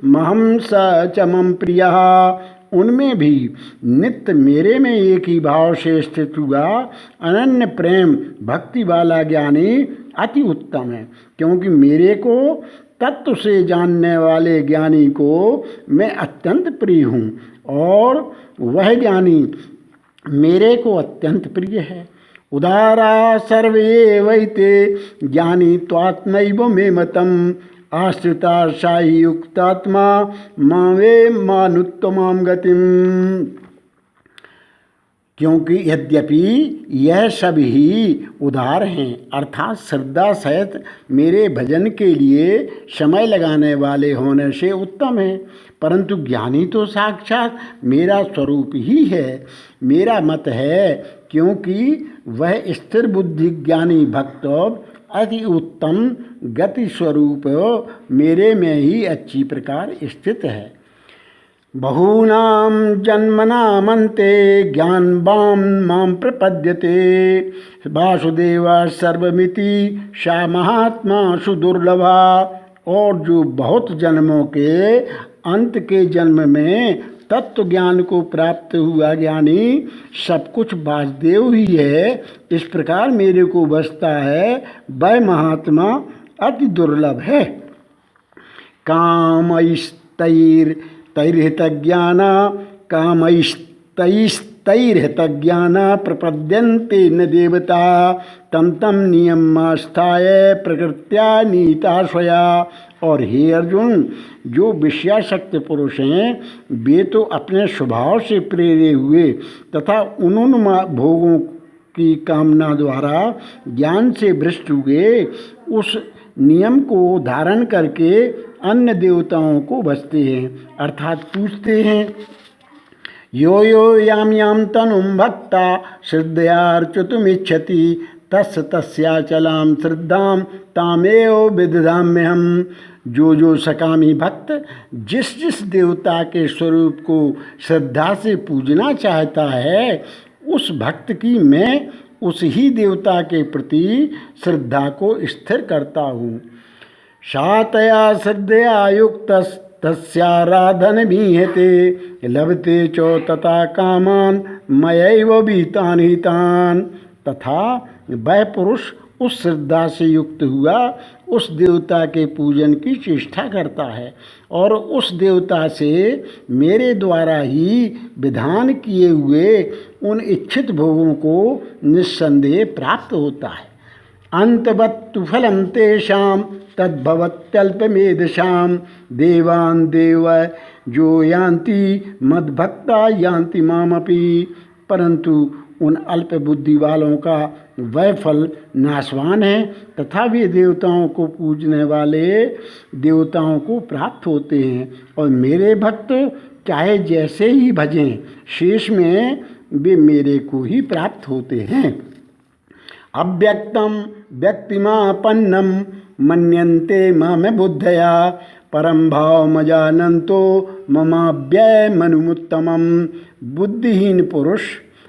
महं स च मम प्रियः। उनमें भी नित्य मेरे में एक ही भाव से स्थित हुआ अनन्य प्रेम भक्ति वाला ज्ञानी अति उत्तम है। क्योंकि मेरे को तत्व से जानने वाले ज्ञानी को मैं अत्यंत प्रिय हूँ और वह ज्ञानी मेरे को अत्यंत प्रिय है। उदारा सर्वे वैते ज्ञानी त्वात्मैव मे मतम आश्रिता शाही युक्तात्मा मावे मानुत्तमाम गतिम। क्योंकि यद्यपि यह सब ही उदार हैं अर्थात श्रद्धा सहित मेरे भजन के लिए समय लगाने वाले होने से उत्तम है, परंतु ज्ञानी तो साक्षात मेरा स्वरूप ही है। मेरा मत है क्योंकि वह स्थिर बुद्धि ज्ञानी भक्त अति उत्तम गति स्वरूप मेरे में ही अच्छी प्रकार स्थित है। बहूनां जन्मनामन्ते ज्ञानवान् मां प्रपद्यते वासुदेवा सर्वमिति सा महात्मा सुदुर्लभा। और जो बहुत जन्मों के अंत के जन्म में तत्व ज्ञान को प्राप्त हुआ ज्ञानी सब कुछ वासुदेव ही है, इस प्रकार मेरे को बसता है, वह महात्मा अति दुर्लभ है। कामैस्तैर्हितज्ञाना कामैस्तैस्तैर्हितज्ञाना प्रपद्यन्ते न देवता तम तम नियमास्थाय प्रकृत्या नीता स्वया। और हे अर्जुन, जो विषयासक्त पुरुष हैं वे तो अपने स्वभाव से प्रेरे हुए तथा उन भोगों की कामना द्वारा ज्ञान से भ्रष्ट हुए उस नियम को धारण करके अन्य देवताओं को भजते हैं अर्थात पूजते हैं। यो यो याम याम तनुम भक्ता श्रद्धयार्चितुमिच्छति तस्य तस्याचलां श्रद्धां तामेव विदधाम्यहम्। जो सकामी भक्त जिस जिस देवता के स्वरूप को श्रद्धा से पूजना चाहता है उस भक्त की मैं उस ही देवता के प्रति श्रद्धा को स्थिर करता हूँ। सातया श्रद्धया युक्त तस्याराधन मीहते लभते चो तथा कामान मयैव विहितान् हितान्। तथा वह पुरुष उस श्रद्धा से युक्त हुआ उस देवता के पूजन की चेष्टा करता है और उस देवता से मेरे द्वारा ही विधान किए हुए उन इच्छित भोगों को निस्संदेह प्राप्त होता है। अंतवत्तु फलम तेषां तद्भवत्यल्पमेधसां देवान् देव जो यान्ति मद्भक्ता यान्ति मामपि। परंतु उन अल्प बुद्धि वालों का वह फल नाशवान है तथा वे देवताओं को पूजने वाले देवताओं को प्राप्त होते हैं और मेरे भक्त चाहे जैसे ही भजें शेष में वे मेरे को ही प्राप्त होते हैं। अव्यक्तम व्यक्तिमापन्नम मन्यन्ते माम बुद्धया परम भाव मजानन्तो ममाव्यय मनुमुत्तमम। बुद्धिहीन पुरुष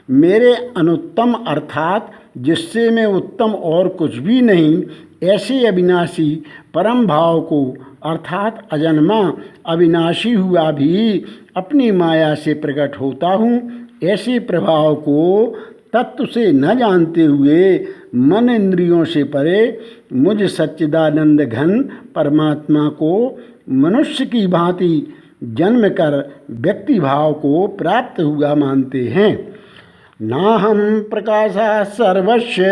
मेरे अनुत्तम अर्थात जिससे मैं उत्तम और कुछ भी नहीं ऐसे अविनाशी परम भाव को अर्थात अजन्मा अविनाशी हुआ भी अपनी माया से प्रकट होता हूँ ऐसे प्रभाव को तत्व से न जानते हुए मन इंद्रियों से परे मुझ सच्चिदानंद घन परमात्मा को मनुष्य की भांति जन्म कर व्यक्ति भाव को प्राप्त हुआ मानते हैं। नाहं प्रकाशः सर्वस्य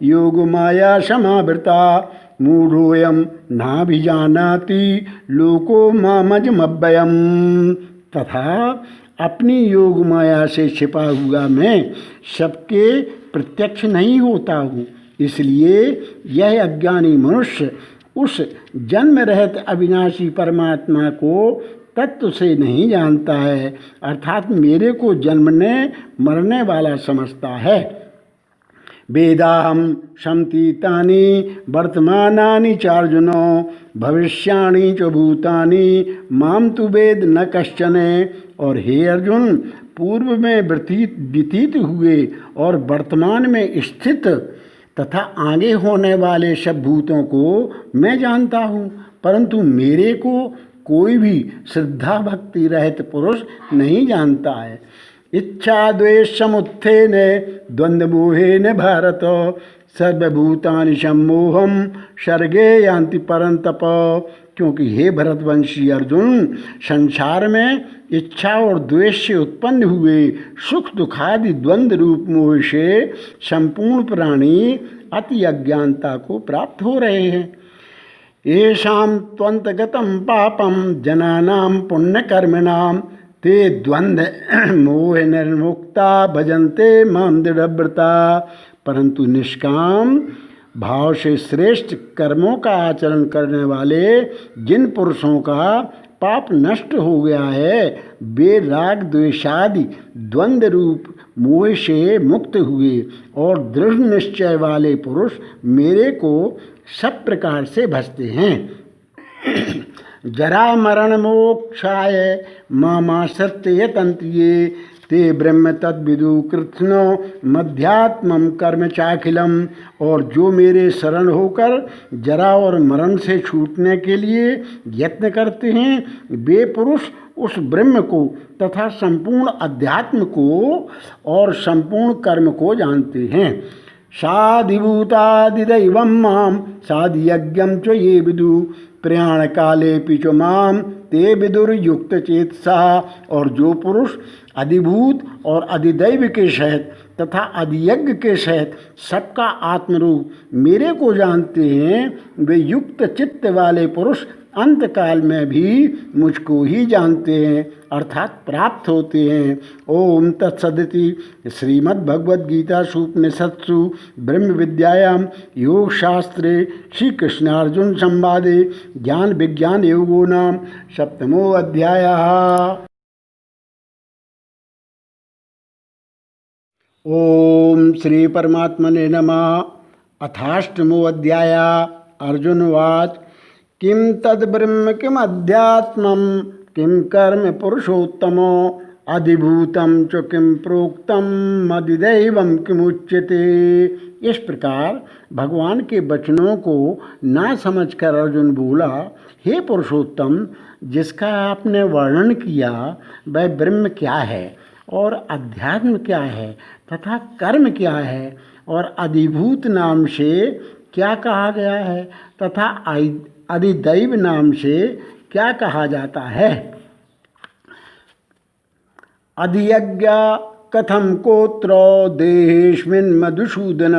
योग माया समावृता मूढ़ोऽयं नाभिजानाति लोको मामजमव्ययम्। तथा अपनी योग माया से छिपा हुआ मैं सबके प्रत्यक्ष नहीं होता हूँ, इसलिए यह अज्ञानी मनुष्य उस जन्म रहित अविनाशी परमात्मा को तत्व से नहीं जानता है अर्थात मेरे को जन्मने मरने वाला समझता है। वेदाहं समतीतानि वर्तमानानि चार्जुनो भविष्याणि च भूतानि माम तु वेद न कश्चन। और हे अर्जुन, पूर्व में व्यतीत हुए और वर्तमान में स्थित तथा आगे होने वाले सब भूतों को मैं जानता हूँ, परंतु मेरे को कोई भी श्रद्धा भक्ति रहित पुरुष नहीं जानता है। इच्छा द्वेष समुत्थेन द्वंद्व मोहेन भारत सर्वभूतानि सम्मोहम सर्गे यान्ति परंतप। क्योंकि हे भरतवंशी अर्जुन, संसार में इच्छा और द्वेष से उत्पन्न हुए सुख दुखादि द्वंद्व रूप मोह से संपूर्ण प्राणी अति अज्ञानता को प्राप्त हो रहे हैं। येषां त्वन्तगतं पापं जनानां पुण्यकर्मिणां ते द्वंद्व मोह निर्मुक्ता भजन्ते मां दृढ़व्रता। परंतु निष्काम भाव से श्रेष्ठ कर्मों का आचरण करने वाले जिन पुरुषों का पाप नष्ट हो गया है, वे राग द्वेषादि द्वंद्व रूप मोह से मुक्त हुए और दृढ़ निश्चय वाले पुरुष मेरे को सब प्रकार से भजते हैं। जरा मरण मोक्षाय मामाश्रित्य यतन्ति ते ब्रह्म तद्विदु कृत्स्नो मध्यात्मम कर्म चाखिलम। और जो मेरे शरण होकर जरा और मरण से छूटने के लिए यत्न करते हैं, वे पुरुष उस ब्रह्म को तथा संपूर्ण अध्यात्म को और संपूर्ण कर्म को जानते हैं। साधिभूतादिदैवं मां साधियज्ञं च ये विदु प्रयाण काले पिचो माम ते विदुर्युक्त चेतसा। और जो पुरुष अधिभूत और अधिदैव के सहित तथा अधियज्ञ के सहित सबका आत्मरूप मेरे को जानते हैं, वे युक्त चित्त वाले पुरुष अंत काल में भी मुझको ही जानते हैं अर्थात प्राप्त होते हैं। ओम तत्सदिति श्रीमद्भगवद्गीतासु उपनिषत्सु ब्रह्म विद्यायां योग शास्त्रे श्री कृष्णार्जुन संवादे ज्ञान विज्ञान योगो नाम सप्तमो अध्यायः। ओम श्री परमात्मने नमः। अथाष्टमो अध्याय। अर्जुनवाच किं तद्ब्रह्म किमध्यात्मं किं कर्म पुरुषोत्तमो अधिभूतं च किं प्रोक्तम अधिदैवं किमुच्यते। इस प्रकार भगवान के वचनों को ना समझकर अर्जुन बोला, हे पुरुषोत्तम, जिसका आपने वर्णन किया वह ब्रह्म क्या है और अध्यात्म क्या है तथा कर्म क्या है और अधिभूत नाम से क्या कहा गया है तथा अधिदैव नाम से क्या कहा जाता है। अधियज्ञ कथम कोत्र देहेस्मिन् मधुसूदन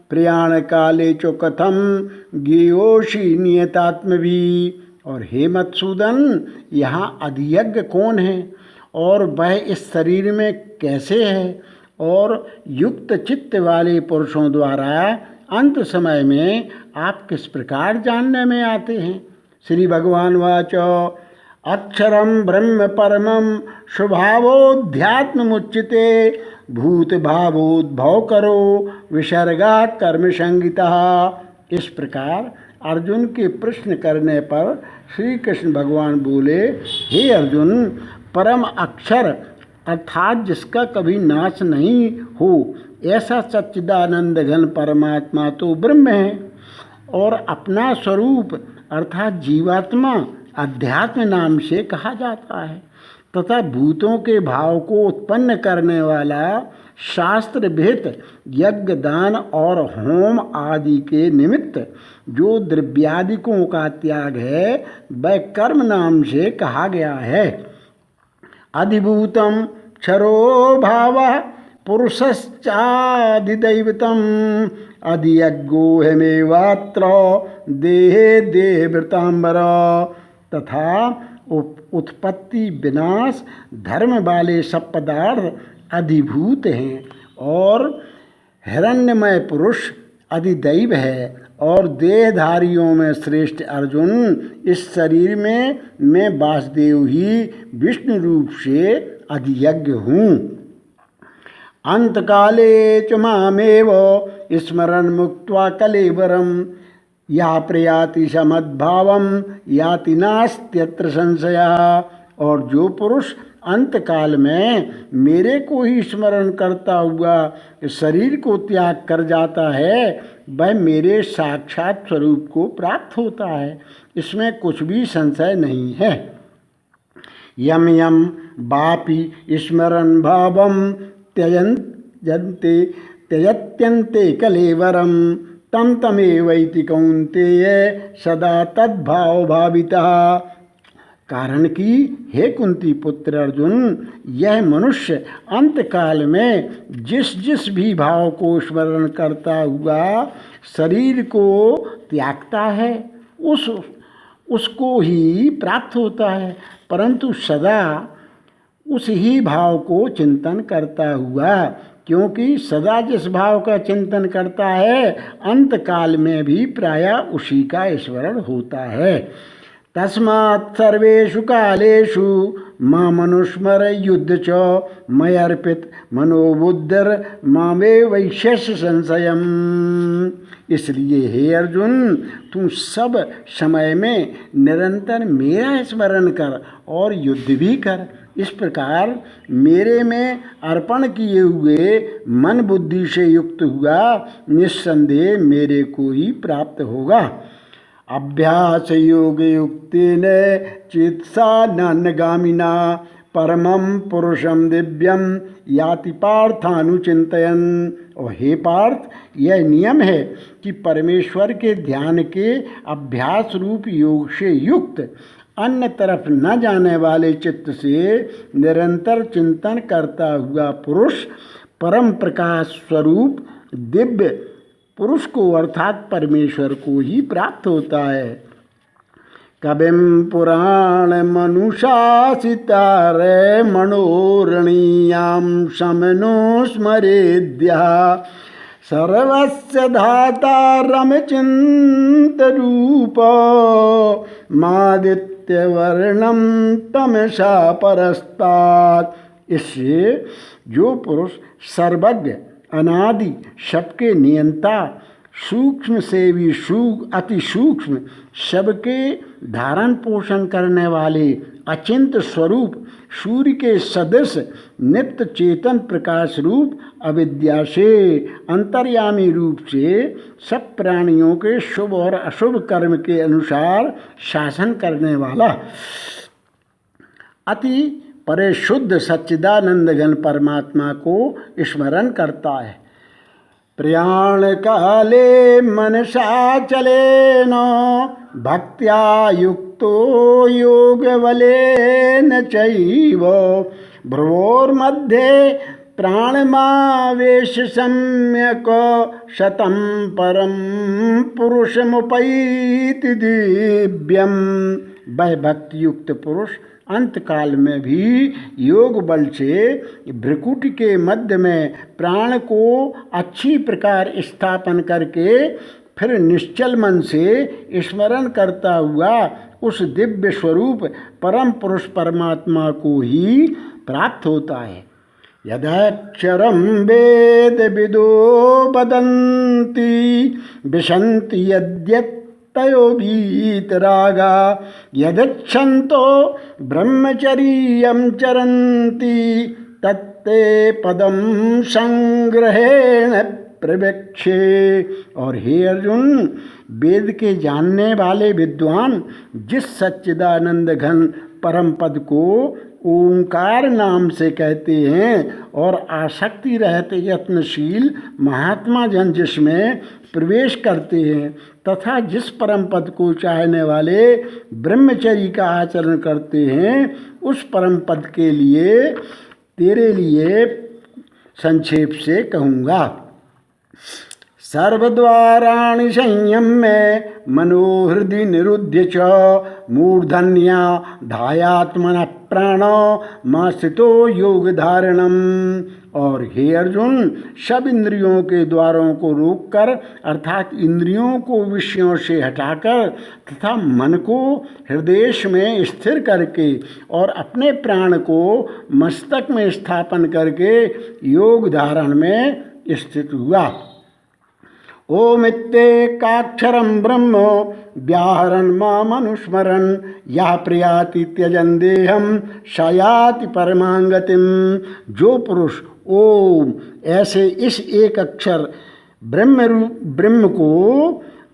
प्रयाण काले च कथम ज्ञेयोषि नियतात्मभि। और हे मधुसूदन, यहाँ अधियज्ञ कौन है और वह इस शरीर में कैसे है और युक्त चित्त वाले पुरुषों द्वारा अंत समय में आप किस प्रकार जानने में आते हैं। श्री भगवान वाच अक्षरम ब्रह्म परमं स्वभावोध्यात्ममुच्यते भूत भावोद्भव करो विसर्गात् कर्म संगिता। इस प्रकार अर्जुन के प्रश्न करने पर श्री कृष्ण भगवान बोले, हे अर्जुन, परम अक्षर अर्थात जिसका कभी नाश नहीं हो ऐसा सच्चिदानंद घन परमात्मा तो ब्रह्म है और अपना स्वरूप अर्थात जीवात्मा अध्यात्म नाम से कहा जाता है तथा भूतों के भाव को उत्पन्न करने वाला शास्त्र विहित यज्ञ दान और होम आदि के निमित्त जो द्रव्यादिकों का त्याग है वह कर्म नाम से कहा गया है। अधिभूतम क्षरो भावः पुरुषश्चाधिदैवतम् अधियज्ञोऽहमेवात्र देहे देहवृतांबर। तथा उत्पत्ति विनाश धर्म वाले सब पदार्थ अधिभूत हैं और हिरण्यमय पुरुष अधिदैव है और देहधारियों में श्रेष्ठ अर्जुन, इस शरीर में मैं वासुदेव ही विष्णु रूप से अधियज्ञ हूँ। अंतकाले च मामेव स्मरन् मुक्त्वा कलेवरं या प्रयाति समद्भावं याति नास्त्यत्र संशयः। और जो पुरुष अंतकाल में मेरे को ही स्मरण करता हुआ शरीर को त्याग कर जाता है, वह मेरे साक्षात स्वरूप को प्राप्त होता है। इसमें कुछ भी संशय नहीं है। यम यम वापि स्मरण भावम त्यजन्ते त्यजत्यन्ते कलेवरम तम तमेवैति कौन्तेय सदा तद्भाव भावितः। कारण कि हे कुंती पुत्र अर्जुन, यह मनुष्य अंतकाल में जिस जिस भी भाव को स्मरण करता हुआ शरीर को त्यागता है उसको ही प्राप्त होता है, परंतु सदा उस ही भाव को चिंतन करता हुआ, क्योंकि सदा जिस भाव का चिंतन करता है अंतकाल में भी प्रायः उसी का स्मरण होता है। तस्मात् सर्वेषु कालेषु मामनुस्मर युद्ध च मयर्पित मनोबुद्धिर मामे वैशेष संशयम। इसलिए हे अर्जुन, तू सब समय में निरंतर मेरा स्मरण कर और युद्ध भी कर। इस प्रकार मेरे में अर्पण किए हुए मन बुद्धि से युक्त हुआ निस्संदेह मेरे को ही प्राप्त होगा। अभ्यास योग युक्तेन चित्सा नान्यगामिना परमं पुरुषम दिव्यम याति पार्थानुचिंतयन्। और हे पार्थ, यह नियम है कि परमेश्वर के ध्यान के अभ्यास रूप योग से युक्त अन्य तरफ न जाने वाले चित्त से निरंतर चिंतन करता हुआ पुरुष परम प्रकाश स्वरूप दिव्य पुरुष को अर्थात परमेश्वर को ही प्राप्त होता है। कविम पुराण मनुशासितारे मनोरणीयाम समनो स्मरेद्या सर्वस्य धातारम चिंत रूप मादित्य वर्णम तमसा परस्तात्। इससे जो पुरुष सर्वज्ञ अनादि सबके नियंता सूक्ष्म से भी अति सूक्ष्म सबके धारण पोषण करने वाले अचिंत स्वरूप सूर्य के सदृश नित्य चेतन प्रकाश रूप अविद्या से अंतर्यामी रूप से सब प्राणियों के शुभ और अशुभ कर्म के अनुसार शासन करने वाला अति परिशुद्ध सच्चिदानंद घन परमात्मा को स्मरण करता है। प्रयाण काले मनसा चलेन भक्त्या युक्तो योग बलेन चैव भ्रुवोर्मध्ये प्राणमावेश सम्यक शतं परम पुरुषमुपैति दिव्यम। वह भक्ति युक्त पुरुष अंतकाल में भी योग बल से भ्रकुटी के मध्य में प्राण को अच्छी प्रकार स्थापन करके फिर निश्चल मन से स्मरण करता हुआ उस दिव्य स्वरूप परम पुरुष परमात्मा को ही प्राप्त होता है। यदक्षरं वेद विदो वदन्ति विशन्ति यद्यत्तयो भीतरागा यदच्छन्तो ब्रह्मचर्यं चरन्ति तत्ते पदं संग्रहेण प्रवेक्षे। और हे अर्जुन, वेद के जानने वाले विद्वान जिस सच्चिदानंद घन परम पद को ओंकार नाम से कहते हैं और आसक्ति रहते यत्नशील महात्मा जन जिसमें प्रवेश करते हैं तथा जिस परम पद को चाहने वाले ब्रह्मचर्य का आचरण करते हैं, उस परम पद के लिए तेरे लिए संक्षेप से कहूँगा। सर्वद्वाराणि संयम्य मनोहृदि निरुध्य च मूर्धन्या धायात्मनः प्राणो मास्थितो योग धारणम। और हे अर्जुन, सब इंद्रियों के द्वारों को रोककर अर्थात इंद्रियों को विषयों से हटाकर तथा मन को हृदय में स्थिर करके और अपने प्राण को मस्तक में स्थापन करके योग धारण में स्थित हुआ। ओमित्येकाक्षरं ब्रह्म व्याहरन् मामनुस्मरन् यः प्रयाति त्यजन् देहं स याति परमां गतिम्। जो पुरुष ओम ऐसे इस एक अक्षर ब्रह्म को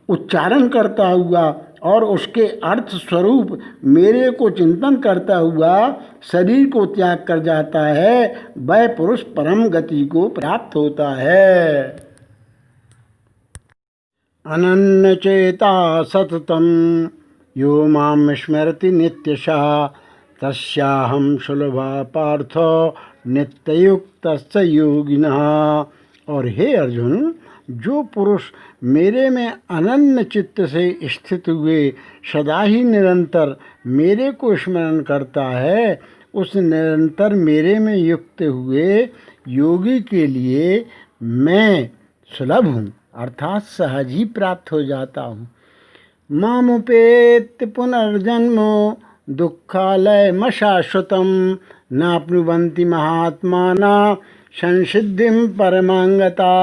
उच्चारण करता हुआ और उसके अर्थ स्वरूप मेरे को चिंतन करता हुआ शरीर को त्याग कर जाता है, वह पुरुष परम गति को प्राप्त होता है। अनन्य चेता सततम यो माम स्मरति नित्यशः तस्याहं सुलभा पार्थ नित्ययुक्तस्य योगिनः। और हे अर्जुन, जो पुरुष मेरे में अनन्य चित्त से स्थित हुए सदा ही निरंतर मेरे को स्मरण करता है, उस निरंतर मेरे में युक्त हुए योगी के लिए मैं सुलभ हूँ, अर्थात सहज ही प्राप्त हो जाता हूँ। मामुपेत्य पुनर्जन्म दुःखालयमशाश्वतं नाप्नुवन्ति महात्माना संसिद्धिं परमांगता।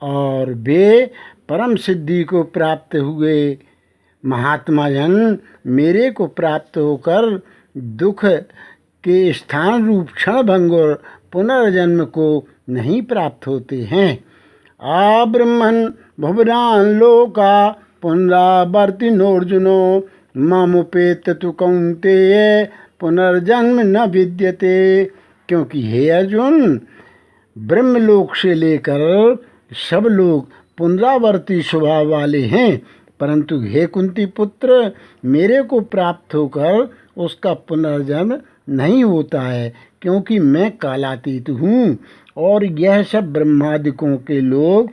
और वे परम सिद्धि को प्राप्त हुए महात्मा जन मेरे को प्राप्त होकर दुख के स्थान रूप क्षणभंगुर पुनर्जन्म को नहीं प्राप्त होते हैं। आब्रह्मन् भुवनान् लोका पुनरावर्तिनोऽर्जुनो मामुपेत्य तु कौन्तेय पुनर्जन्म न विद्यते। क्योंकि हे अर्जुन, ब्रह्मलोक से लेकर सब लोग पुनरावर्ती स्वभाव वाले हैं, परंतु हे कुंती पुत्र, मेरे को प्राप्त होकर उसका पुनर्जन्म नहीं होता है, क्योंकि मैं कालातीत हूँ और यह सब ब्रह्मादिकों के लोग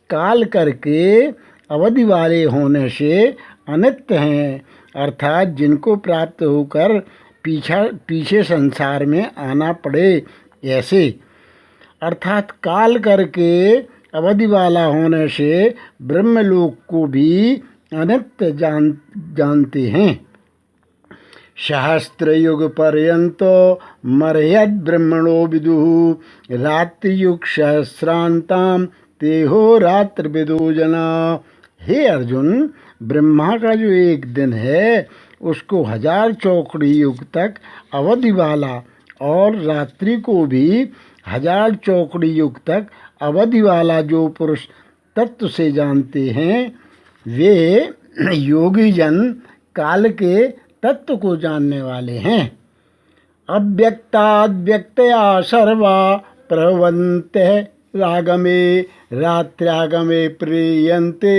काल करके अवधि वाले होने से अनित्य हैं, अर्थात जिनको प्राप्त होकर पीछे संसार में आना पड़े ऐसे, अर्थात काल करके अवधि वाला होने से ब्रह्मलोक को भी अनित्य जानते हैं। सहस्त्रयुग पर्यंतो मर्यद् ब्रह्मणो विदुः रात्रियुग सहस्रांताम तेहो रात्र विदो जना। हे अर्जुन, ब्रह्मा का जो एक दिन है उसको 1000 चौकड़ी युग तक अवधि वाला और रात्रि को भी 1000 चौकड़ी युग तक अवधि वाला जो पुरुष तत्व से जानते हैं, वे योगी जन काल के तत्व को जानने वाले हैं। अव्यक्ताद्व्यक्तया सर्वा प्रवन्ते रागमे रात्र्यागमे प्रीयन्ते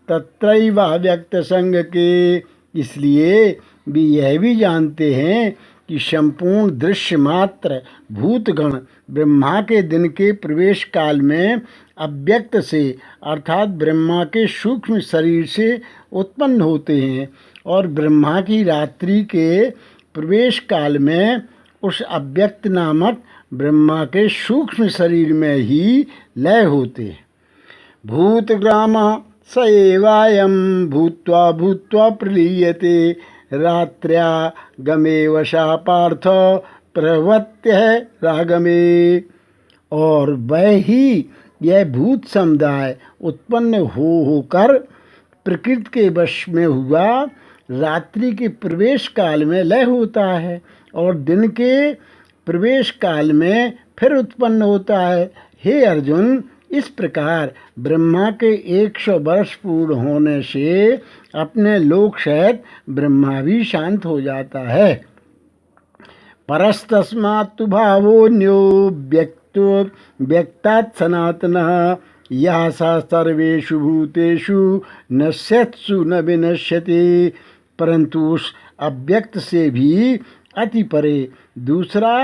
तत्रैव व्यक्त संग के। इसलिए भी यह भी जानते हैं कि संपूर्ण दृश्य मात्र भूतगण ब्रह्मा के दिन के प्रवेश काल में अव्यक्त से अर्थात ब्रह्मा के सूक्ष्म शरीर से उत्पन्न होते हैं और ब्रह्मा की रात्रि के प्रवेश काल में उस अव्यक्त नामक ब्रह्मा के सूक्ष्म शरीर में ही लय होते हैं। भूतग्राम स एवायं भूत्वा भूत्वा प्रलीयते रात्र्या गमे वशा पार्थ प्रवत्य रागमे। और वह ही यह भूत समुदाय उत्पन्न होकर प्रकृति के वश में हुआ रात्रि के प्रवेश काल में लय होता है और दिन के प्रवेश काल में फिर उत्पन्न होता है। हे अर्जुन, इस प्रकार ब्रह्मा के 100 वर्ष पूर्ण होने से अपने लोक सहित ब्रह्मा भी शांत हो जाता है। परस्तस्मात्तु भावोऽन्यो व्यक्तात् सनातनः यः स सर्वेषु भूतेषु नश्यत्सु न विनश्यति। परंतु उस अव्यक्त से भी अति परे दूसरा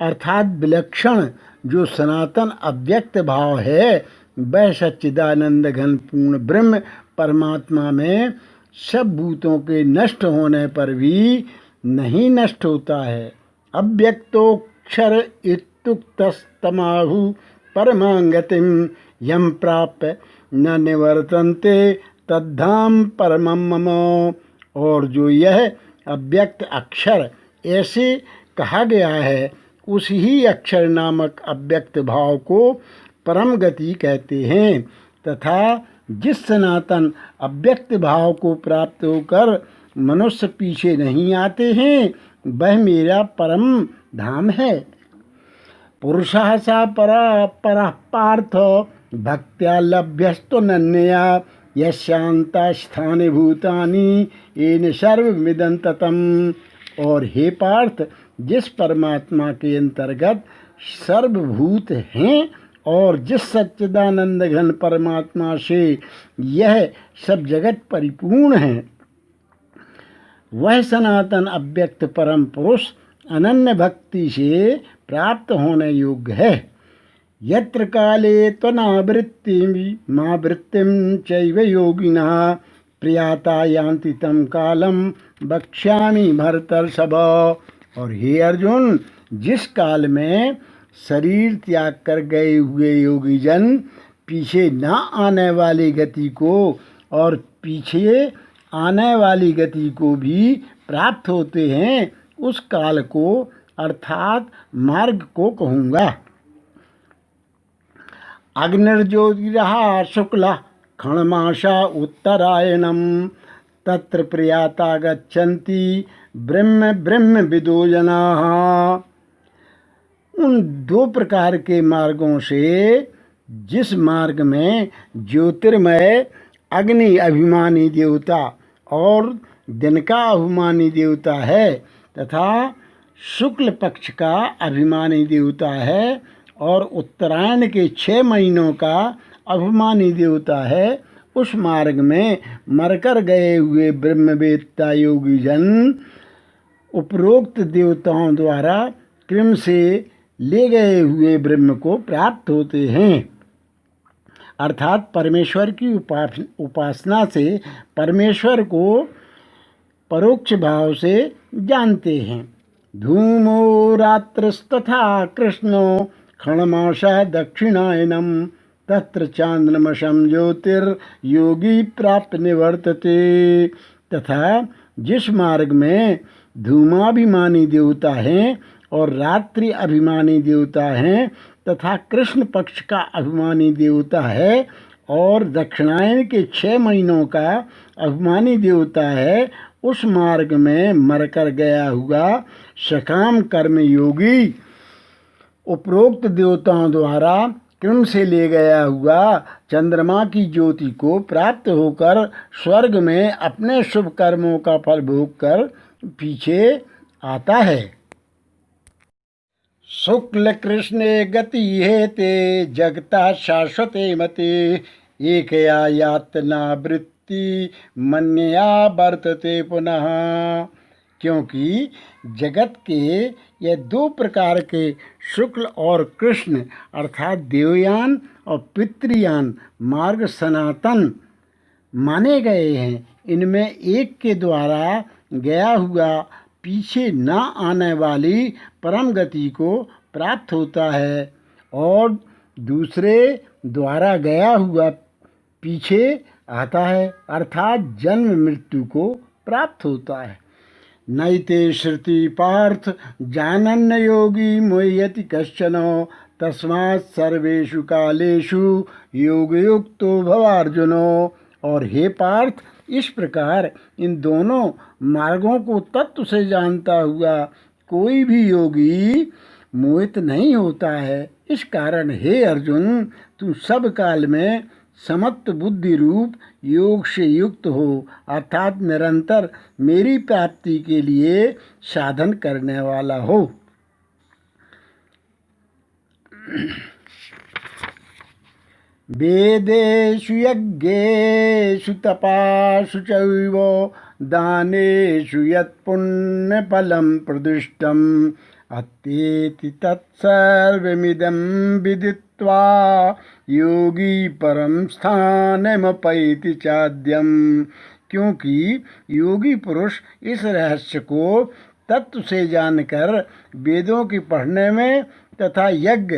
अर्थात विलक्षण जो सनातन अव्यक्त भाव है, वह सच्चिदानंद घन पूर्ण ब्रह्म परमात्मा में सब भूतों के नष्ट होने पर भी नहीं नष्ट होता है। अव्यक्तोक्षर इत्युक्तस्तमाहु परमां गतिं यं प्राप्य न निवर्तन्ते तद्धाम परमं मम। और जो यह अव्यक्त अक्षर ऐसे कहा गया है, उस ही अक्षर नामक अव्यक्त भाव को परम गति कहते हैं तथा जिस सनातन अव्यक्त भाव को प्राप्त होकर मनुष्य पीछे नहीं आते हैं, वह मेरा परम धाम है। पुरुषः सा परः पार्थ भक्त्या लभ्यस्तुनन्यया यशान्तास्थानि भूतानि येन सर्वमिदं ततम्। और हे पार्थ, जिस परमात्मा के अंतर्गत सर्वभूत हैं और जिस सच्चिदानंद घन परमात्मा से यह सब जगत परिपूर्ण है, वह सनातन अव्यक्त परम पुरुष अनन्य भक्ति से प्राप्त होने योग्य है। यत्र काले त्वनावृत्तिमावृत्तिं चैव योगिनः प्रयाता यान्ति तं कालम वक्ष्यामि भरतर्षभ। और हे अर्जुन, जिस काल में शरीर त्याग कर गए हुए योगी जन पीछे न आने वाली गति को और पीछे आने वाली गति को भी प्राप्त होते हैं, उस काल को अर्थात मार्ग को कहूँगा। अग्निर्ज्योतिरः शुक्लः खण्डमासा उत्तरायणम तत्र प्रयाता गच्छन्ति ब्रह्म विदो जनाः। उन दो प्रकार के मार्गों से जिस मार्ग में ज्योतिर्मय अग्नि अभिमानी देवता और दिन का अभिमानी देवता है तथा शुक्ल पक्ष का अभिमानी देवता है और उत्तरायण के 6 महीनों का अभिमानी देवता है, उस मार्ग में मरकर गए हुए ब्रह्मवेत्ता योगी जन उपरोक्त देवताओं द्वारा क्रम से ले गए हुए ब्रह्म को प्राप्त होते हैं। अर्थात परमेश्वर की उपासना से परमेश्वर को परोक्ष भाव से जानते हैं। धूमो रात्रस्तथा कृष्णो खण्डमासा दक्षिणायनम तत्र चांद्रमसं ज्योतिर्योगी प्राप्त निवर्तते। तथा जिस मार्ग में धूमाभिमानी देवता हैं और रात्रि अभिमानी देवता हैं तथा कृष्ण पक्ष का अभिमानी देवता है और दक्षिणायन के 6 महीनों का अभिमानी देवता है, उस मार्ग में मरकर गया हुआ सकाम कर्म योगी उपरोक्त देवताओं द्वारा क्रम से ले गया हुआ चंद्रमा की ज्योति को प्राप्त होकर स्वर्ग में अपने शुभ कर्मों का फल भोग कर पीछे आता है। शुक्ल कृष्णे गति हेते जगता शाश्वते मते एकया यातना वृत्ति मन्यया वर्तते पुनः। क्योंकि जगत के ये 2 प्रकार के शुक्ल और कृष्ण अर्थात देवयान और पितृयान मार्ग सनातन माने गए हैं। इनमें एक के द्वारा गया हुआ पीछे न आने वाली परम गति को प्राप्त होता है और दूसरे द्वारा गया हुआ पीछे आता है अर्थात जन्म मृत्यु को प्राप्त होता है। नैते श्रुति पार्थ जानन्न योगी मुह्यति कश्चन तस्मात् सर्वेषु कालेषु योगयुक्तो भवार्जुनो। और हे पार्थ, इस प्रकार इन दोनों मार्गों को तत्व से जानता हुआ कोई भी योगी मोहित नहीं होता है। इस कारण हे अर्जुन, तू सब काल में समत्व बुद्धि रूप योग से युक्त हो अर्थात निरंतर मेरी प्राप्ति के लिए साधन करने वाला हो। वेदेषु यज्ञेषु तपासु चैव दानेषु यत्पुण्यफलं प्रदिष्टम् अत्येति तत्सर्वमिदं विदित्वा योगी परम स्थानमपैति चाद्यम। क्योंकि योगी पुरुष इस रहस्य को तत्व से जानकर वेदों के पढ़ने में तथा यज्ञ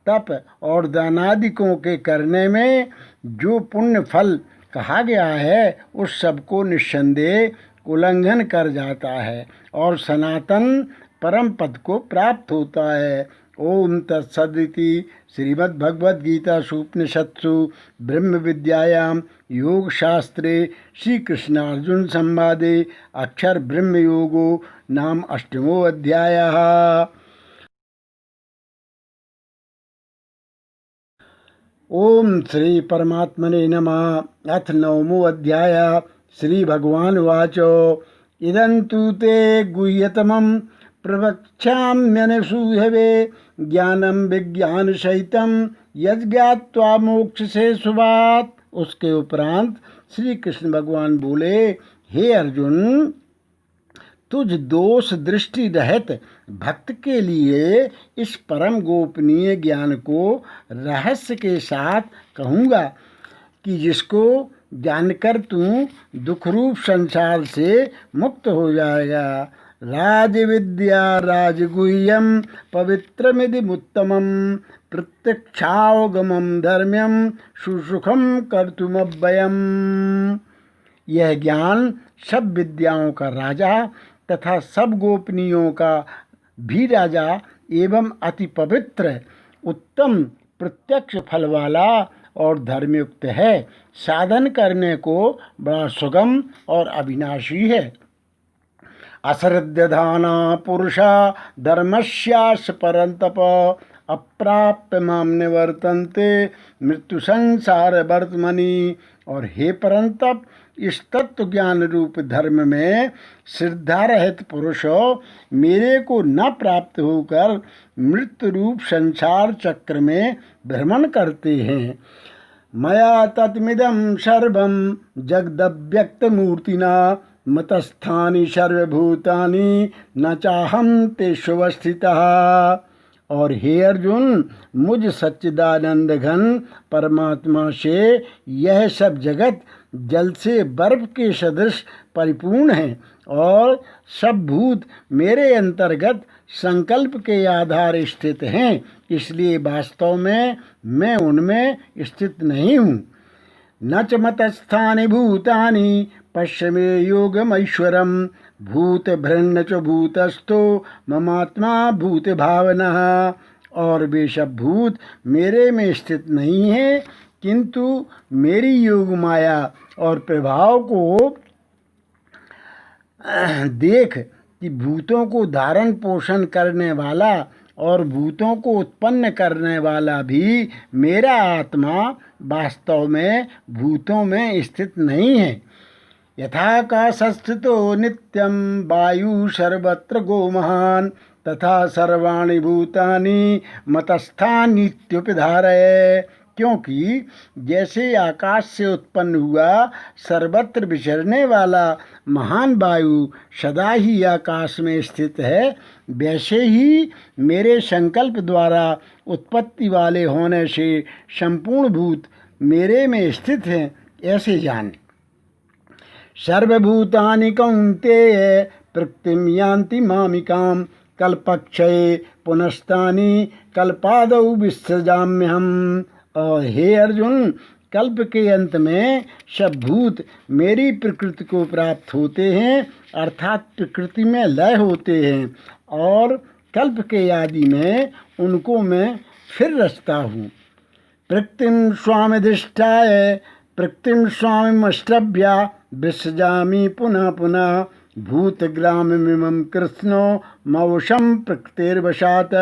तप और दानादिकों के करने में जो पुण्य फल कहा गया है उस सब को निस्संदेह उल्लंघन कर जाता है और सनातन परम पद को प्राप्त होता है। ओम तत्सदिति श्रीमद्भगवद्गीतासु उपनिषत्सु ब्रह्म विद्यायां योगशास्त्रे श्रीकृष्णार्जुन संवादे अक्षर ब्रह्म योगो नाम 8वां अध्यायः। ओम श्री परमात्मने नमः। अथ 9वां अध्यायः। श्री भगवान वाच इदं तु ते गुह्यतमं प्रवक्ष्याम्यनसूयवे ज्ञानम विज्ञान सहितम यज्ञात्वा मोक्ष से सुभात। उसके उपरांत श्री कृष्ण भगवान बोले, हे अर्जुन, तुझ दोष दृष्टि रहित भक्त के लिए इस परम गोपनीय ज्ञान को रहस्य के साथ कहूँगा कि जिसको जानकर तू दुखरूप संसार से मुक्त हो जाएगा। राजविद्या राजगुह्यम पवित्रमिदमुत्तमं प्रत्यक्षावगमं धर्म्यम सुसुखम कर्तुमव्ययम्। यह ज्ञान सब विद्याओं का राजा तथा सब गोपनीयों का भी राजा एवं अति पवित्र उत्तम प्रत्यक्ष फल वाला और धर्मयुक्त है। साधन करने को बड़ा सुगम और अविनाशी है। असृध्यधाना पुरुषा धर्मस्यास परंतप अप्राप्य माम निवर्तन्ते मृत्यु संसार वर्तमनि। और हे परंतप, इस तत्व ज्ञान रूप धर्म में श्रद्धा रहित पुरुष मेरे को न प्राप्त होकर मृत्यु रूप संसार चक्र में भ्रमण करते हैं। मया तत्मिदं सर्वं जगदव्यक्तमूर्तिना मतस्थानि सर्वभूतानि न चाहम तेषु अवस्थितः। और हे अर्जुन, मुझ सच्चिदानंद घन परमात्मा से यह सब जगत जल से बर्फ के सदृश परिपूर्ण है और सब भूत मेरे अंतर्गत संकल्प के आधार स्थित हैं। इसलिए वास्तव में मैं उनमें स्थित नहीं हूँ। न च मतस्थानि भूतानि पश्य मे योगमैश्वरम् भूतभृन्न च भूतस्थो ममात्मा भूत भावनः। और वे सब भूत मेरे में स्थित नहीं है, किंतु मेरी योग माया और प्रभाव को देख कि भूतों को धारण पोषण करने वाला और भूतों को उत्पन्न करने वाला भी मेरा आत्मा वास्तव में भूतों में स्थित नहीं है। यथाकाशस्थितो नित्यं वायु सर्वत्र गो महान् तथा सर्वाणि भूतानि मतस्थानीत्युपधारय। क्योंकि जैसे आकाश से उत्पन्न हुआ सर्वत्र विचरने वाला महान वायु सदा ही आकाश में स्थित है, वैसे ही मेरे संकल्प द्वारा उत्पत्ति वाले होने से संपूर्ण भूत मेरे में स्थित हैं, ऐसे जान। सर्वभूतानि कौन्तेय प्रकृतिं यान्ति मामिकां कल्पक्षये पुनस्तानि कल्पादौ विसृजाम्यहम्। और हे अर्जुन, कल्प के अंत में सब भूत मेरी प्रकृति को प्राप्त होते हैं, अर्थात प्रकृति में लय होते हैं, और कल्प के आदि में उनको मैं फिर रचता हूँ। प्रकृतिं स्वामिधिष्ठाय प्रकृतिं स्वामिमष्टभ्या विसृजामि पुनः पुनः भूतग्राममिमं कृष्णो मवशं प्रकृतिर्वशात्।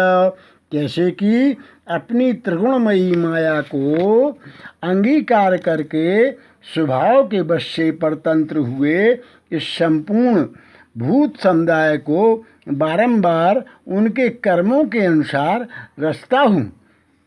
जैसे कि अपनी त्रिगुणमयी माया को अंगीकार करके स्वभाव के वश से परतंत्र हुए इस संपूर्ण भूत समुदाय को बारंबार उनके कर्मों के अनुसार रचता हूँ।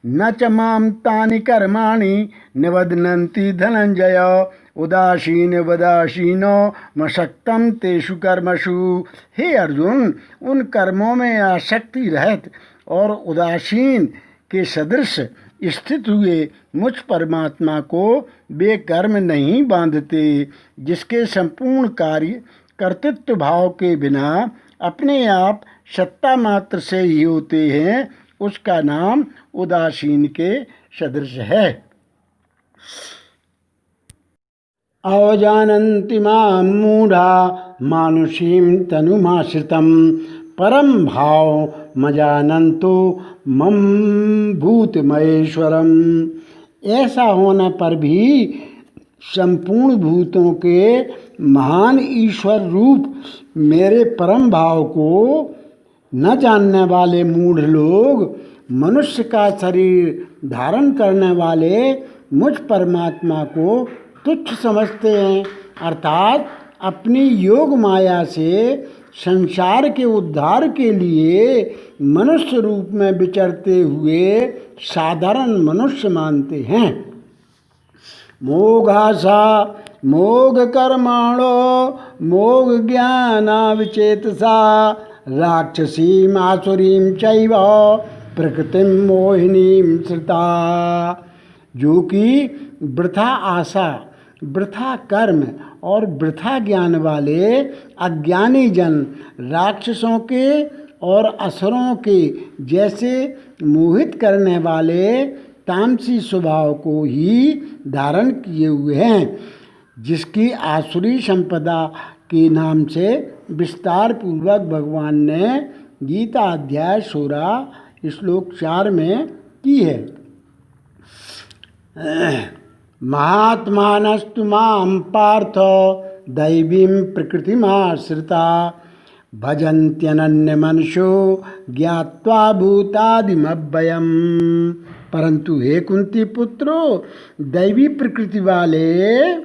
न च मां तानि कर्माणि निबध्नन्ति धनंजय उदासीन वदासीनो मशक्तम तेषु कर्मसु। हे अर्जुन, उन कर्मों में आसक्ति रहित और उदासीन के सदृश स्थित हुए मुझ परमात्मा को वे कर्म नहीं बांधते, जिसके संपूर्ण कार्य कर्तृत्व भाव के बिना अपने आप सत्ता मात्र से ही होते हैं। उसका नाम उदासीन के सदृश है। अवजानन्ति मां मूढ़ा मानुषीं तनुमाश्रितं परम भाव मजानंतो मम भूत महेश्वरम। ऐसा होने पर भी संपूर्ण भूतों के महान ईश्वर रूप मेरे परम भाव को न जानने वाले मूढ़ लोग मनुष्य का शरीर धारण करने वाले मुझ परमात्मा को तुच्छ समझते हैं, अर्थात अपनी योग माया से संसार के उद्धार के लिए मनुष्य रूप में विचरते हुए साधारण मनुष्य मानते हैं। मोघासा मोघ कर्माणो मोघ ज्ञानाविचेतसा राक्षसीम आसुरीम चैव प्रकृतिम मोहिनीम श्रिता। जो कि वृथा आशा, वृथा कर्म और वृथा ज्ञान वाले अज्ञानी जन राक्षसों के और असुरों के जैसे मोहित करने वाले तामसी स्वभाव को ही धारण किए हुए हैं, जिसकी आसुरी संपदा के नाम से विस्तार पूर्वक भगवान ने गीता अध्याय 16 श्लोक 4 में की है। महात्मानस्तु मां पार्थ दैवीं प्रकृतिमाश्रिता भजन्त्यनन्य मनुष्यो ज्ञात्वा भूतादिमव्ययम्। परंतु हे कुंती पुत्रो, दैवी प्रकृति वाले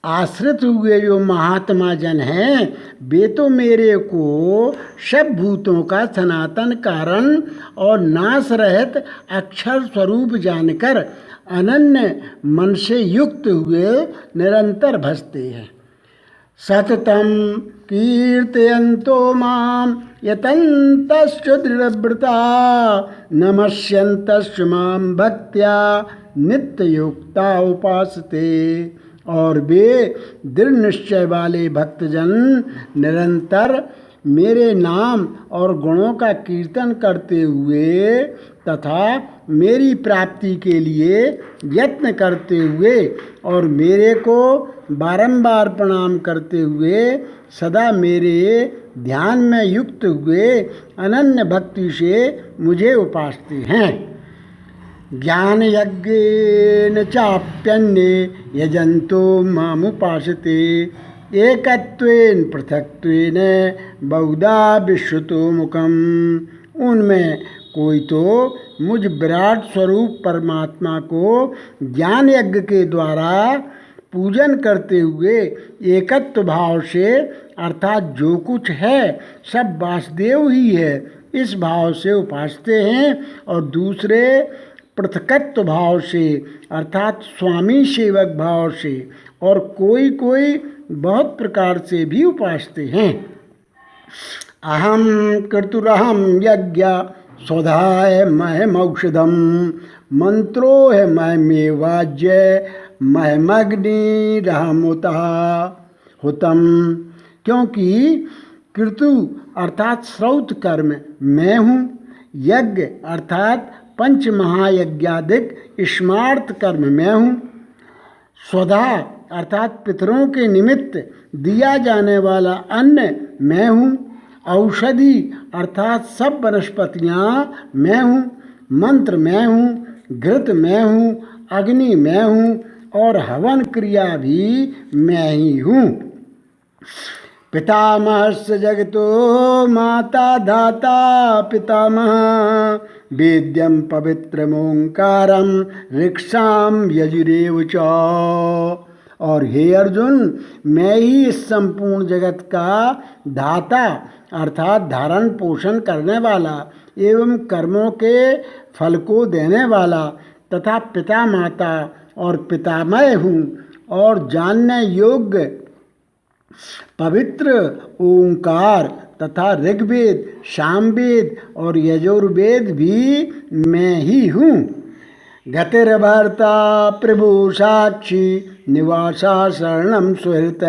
आश्रित हुए जो महात्मा जन हैं, वे तो मेरे को सब भूतों का सनातन कारण और नाश रहित अक्षर स्वरूप जानकर अनन्य मन से युक्त हुए निरंतर भजते हैं। सततम कीर्तयन्तो मां यतन्तश्च दृढ़व्रता नमस्यन्तश्च मां भक्त्या नित्ययुक्ता उपासते। और वे दृढ़ निश्चय वाले भक्तजन निरंतर मेरे नाम और गुणों का कीर्तन करते हुए तथा मेरी प्राप्ति के लिए यत्न करते हुए और मेरे को बारंबार प्रणाम करते हुए सदा मेरे ध्यान में युक्त हुए अनन्य भक्ति से मुझे उपासते हैं। ज्ञान यज्ञेन चाप्यन्ये यजन्तो मामुपासते एकत्वेन पृथक्त्वेन बहुधा विश्रुतो मुखम। उनमें कोई तो मुझ विराट स्वरूप परमात्मा को ज्ञान यज्ञ के द्वारा पूजन करते हुए एकत्व भाव से, अर्थात जो कुछ है सब वासुदेव ही है, इस भाव से उपासते हैं, और दूसरे पृथकत्व भाव से अर्थात स्वामी सेवक भाव से और कोई कोई बहुत प्रकार से भी उपासते हैं। अहम कर्तुरहम यज्ञ स्वधाय महमौषधम मंत्रो है महमेवाज्य महमग्निरहमुता हुतम। क्योंकि कृतु अर्थात श्रौत कर्म मैं हूँ, यज्ञ अर्थात पंच महायज्ञादिक स्मार्त कर्म मैं हूँ, स्वधा अर्थात पितरों के निमित्त दिया जाने वाला अन्न मैं हूँ, औषधि अर्थात सब वनस्पतियाँ मैं हूँ, मंत्र मैं हूँ, घृत मैं हूँ, अग्नि मैं हूँ और हवन क्रिया भी मैं ही हूँ। पितामहस्य जगतो माता धाता पितामह वेद्यम पवित्रमोंकारम ऋक्षाम यजुरेव च। और हे अर्जुन, मैं ही इस संपूर्ण जगत का धाता अर्थात धारण पोषण करने वाला एवं कर्मों के फल को देने वाला तथा पिता माता और पितामह हूँ, और जानने योग्य पवित्र ओंकार तथा ऋग्वेद, सामवेद और यजुर्वेद भी मैं ही हूँ। गतिर्भर्ता प्रभु साक्षी निवासा शरणम सुहृत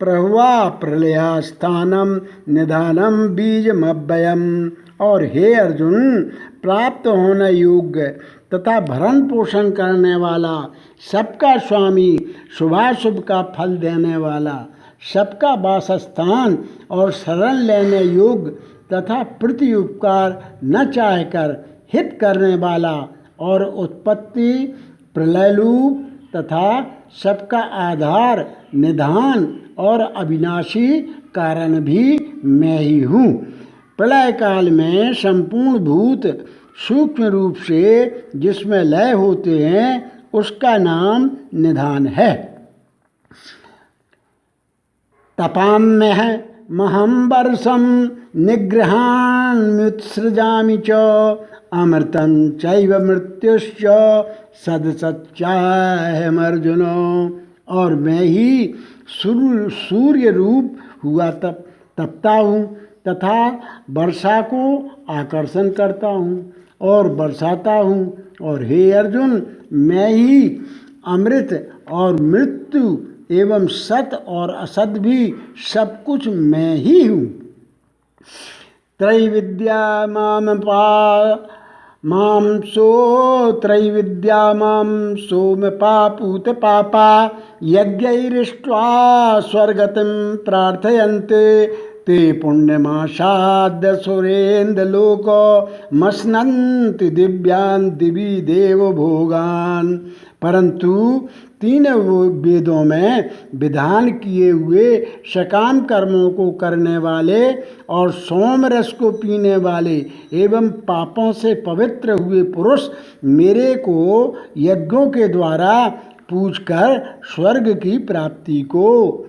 प्रभुआ प्रलया स्थानम निधानम बीजमव्ययम। और हे अर्जुन, प्राप्त होने योग्य तथा भरण पोषण करने वाला, सबका स्वामी, शुभाशुभ का फल देने वाला, सबका वासस्थान और शरण लेने योग्य तथा प्रति उपकार न चाहकर हित करने वाला और उत्पत्ति प्रलयरूप तथा सबका आधार निधान और अविनाशी कारण भी मैं ही हूँ। प्रलय काल में संपूर्ण भूत सूक्ष्म रूप से जिसमें लय होते हैं उसका नाम निधान है। तपाम्यह महं वर्षं निग्रहान्मुत्सृजामि च अमृतं चैव मृत्युश्च सदसच्चाहमर्जुन। और मैं ही सूर्य रूप हुआ तपता हूँ तथा वर्षा को आकर्षण करता हूँ और बरसाता हूँ। और हे अर्जुन, मैं ही अमृत और मृत्यु एवं सत और असत भी सब कुछ मैं ही हूँ। त्रैविद्या मां सोम पापूत पापा यज्ञैरिष्ट्वा स्वर्गतिं प्रार्थयन्ते ते पुण्यमासाद्य सुरेन्द्रलोक मश्नन्ति दिव्यान् दिवि देव भोगान्। परंतु तीन वेदों में विधान किए हुए सकाम कर्मों को करने वाले और सोम रस को पीने वाले एवं पापों से पवित्र हुए पुरुष मेरे को यज्ञों के द्वारा पूजकर स्वर्ग की प्राप्ति को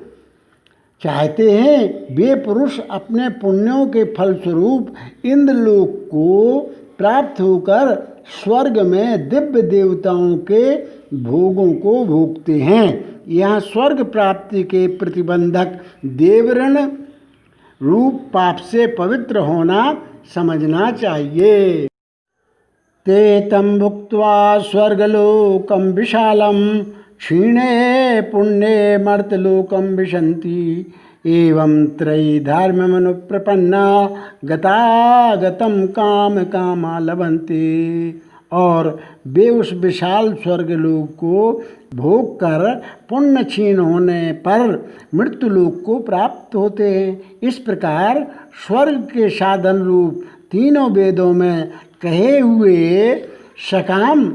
चाहते हैं। वे पुरुष अपने पुण्यों के फलस्वरूप इंद्रलोक को प्राप्त होकर स्वर्ग में दिव्य देवताओं के भोगों को भोगते हैं। यहाँ स्वर्ग प्राप्ति के प्रतिबंधक देवऋण रूप पाप से पवित्र होना समझना चाहिए। ते तं भुक्त्वा स्वर्गलोकं विशालं क्षीणे पुण्ये मर्त्यलोकं विशन्ति एवं त्रयीधर्ममनुप्रपन्ना गतागतं काम कामा लभन्ते। और वे उस विशाल स्वर्गलोक को भोग कर पुण्य क्षीण होने पर मृत्युलोक को प्राप्त होते हैं। इस प्रकार स्वर्ग के साधन रूप तीनों वेदों में कहे हुए सकाम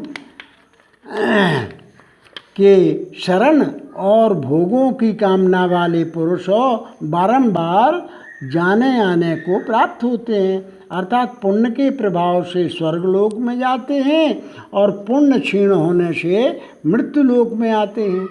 के शरण और भोगों की कामना वाले पुरुषों बारंबार जाने आने को प्राप्त होते हैं, अर्थात पुण्य के प्रभाव से स्वर्गलोक में जाते हैं और पुण्य क्षीण होने से मृत्युलोक में आते हैं।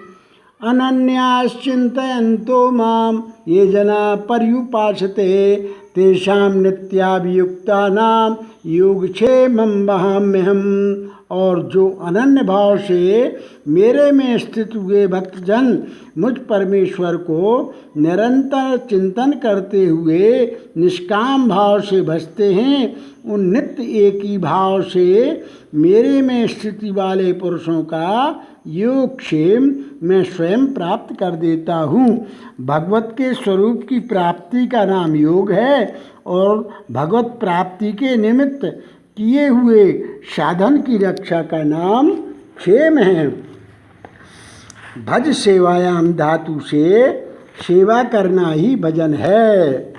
अनन्याश्चिन्तयन्तो माम ये जना पर्युपासते तेषां नित्याभियुक्तानां योगक्षेमं वहाम्यहम्। और जो अनन्य भाव से मेरे में स्थित हुए भक्तजन मुझ परमेश्वर को निरंतर चिंतन करते हुए निष्काम भाव से भजते हैं, उन नित्य एक ही भाव से मेरे में स्थिति वाले पुरुषों का योगक्षेम मैं स्वयं प्राप्त कर देता हूँ। भगवत के स्वरूप की प्राप्ति का नाम योग है और भगवत प्राप्ति के निमित्त किए हुए साधन की रक्षा का नाम क्षेम है। भज सेवायाम धातु से सेवा करना ही भजन है।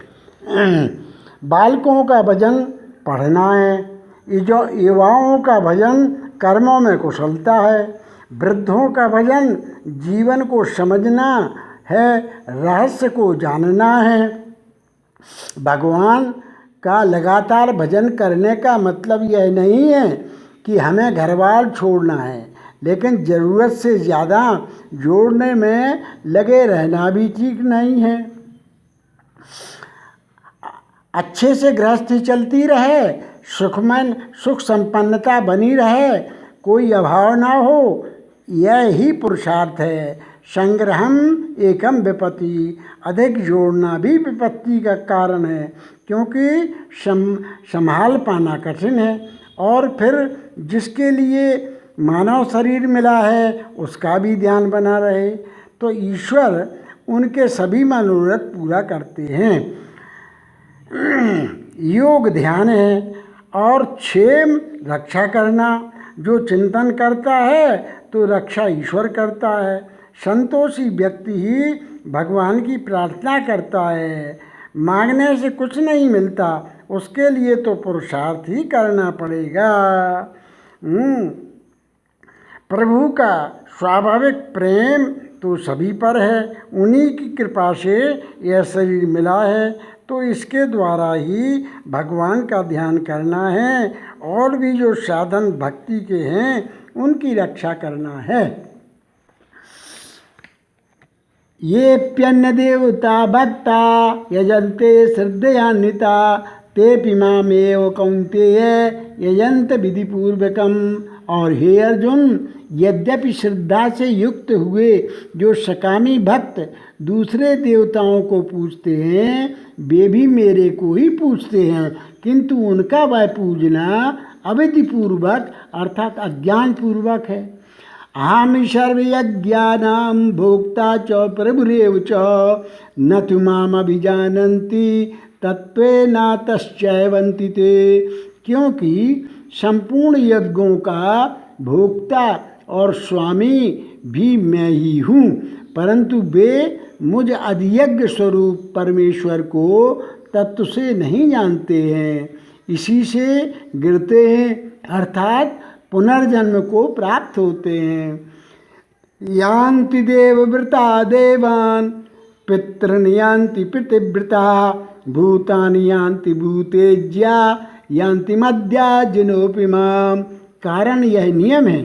बालकों का भजन पढ़ना है, युवाओं का भजन कर्मों में कुशलता है, वृद्धों का भजन जीवन को समझना है, रहस्य को जानना है। भगवान का लगातार भजन करने का मतलब यह नहीं है कि हमें घरबार छोड़ना है, लेकिन ज़रूरत से ज़्यादा जोड़ने में लगे रहना भी ठीक नहीं है। अच्छे से गृहस्थी चलती रहे, सुख संपन्नता बनी रहे, कोई अभाव ना हो, यह ही पुरुषार्थ है। संग्रहम एकम विपत्ति, अधिक जोड़ना भी विपत्ति का कारण है, क्योंकि संभाल पाना कठिन है। और फिर जिसके लिए मानव शरीर मिला है उसका भी ध्यान बना रहे, तो ईश्वर उनके सभी मनोरथ पूरा करते हैं। योग ध्यान है और क्षेम रक्षा करना। जो चिंतन करता है तो रक्षा ईश्वर करता है। संतोषी व्यक्ति ही भगवान की प्रार्थना करता है। मांगने से कुछ नहीं मिलता, उसके लिए तो पुरुषार्थ ही करना पड़ेगा। प्रभु का स्वाभाविक प्रेम तो सभी पर है, उन्हीं की कृपा से यह शरीर मिला है, तो इसके द्वारा ही भगवान का ध्यान करना है। और भी जो साधन भक्ति के हैं उनकी रक्षा करना है। ये प्यन्न देवता भक्ता यजन्ते श्रद्धयान्विता तेपि मामेव कौन्तेय यजन्त विधिपूर्वकम। और हे अर्जुन, यद्यपि श्रद्धा से युक्त हुए जो सकामी भक्त दूसरे देवताओं को पूजते हैं, वे भी मेरे को ही पूजते हैं, किंतु उनका वह पूजना अविधिपूर्वक अर्थात अज्ञान पूर्वक है। अहम सर्वयज्ञानां भोक्ता च प्रभुरेव च न तु माम अभिजानन्ति तत्त्वेनातश्चैवन्ति ते। क्योंकि संपूर्ण यज्ञों का भोक्ता और स्वामी भी मैं ही हूँ, परंतु वे मुझ अधियज्ञ स्वरूप परमेश्वर को तत्व से नहीं जानते हैं, इसी से गिरते हैं अर्थात पुनर्जन्म को प्राप्त होते हैं। यान्ति देवव्रता देवान् पितॄन् यान्ति पितृव्रता भूतानि यान्ति भूतेज्या यान्ति मद्याजिनोऽपि माम्। कारण यह नियम है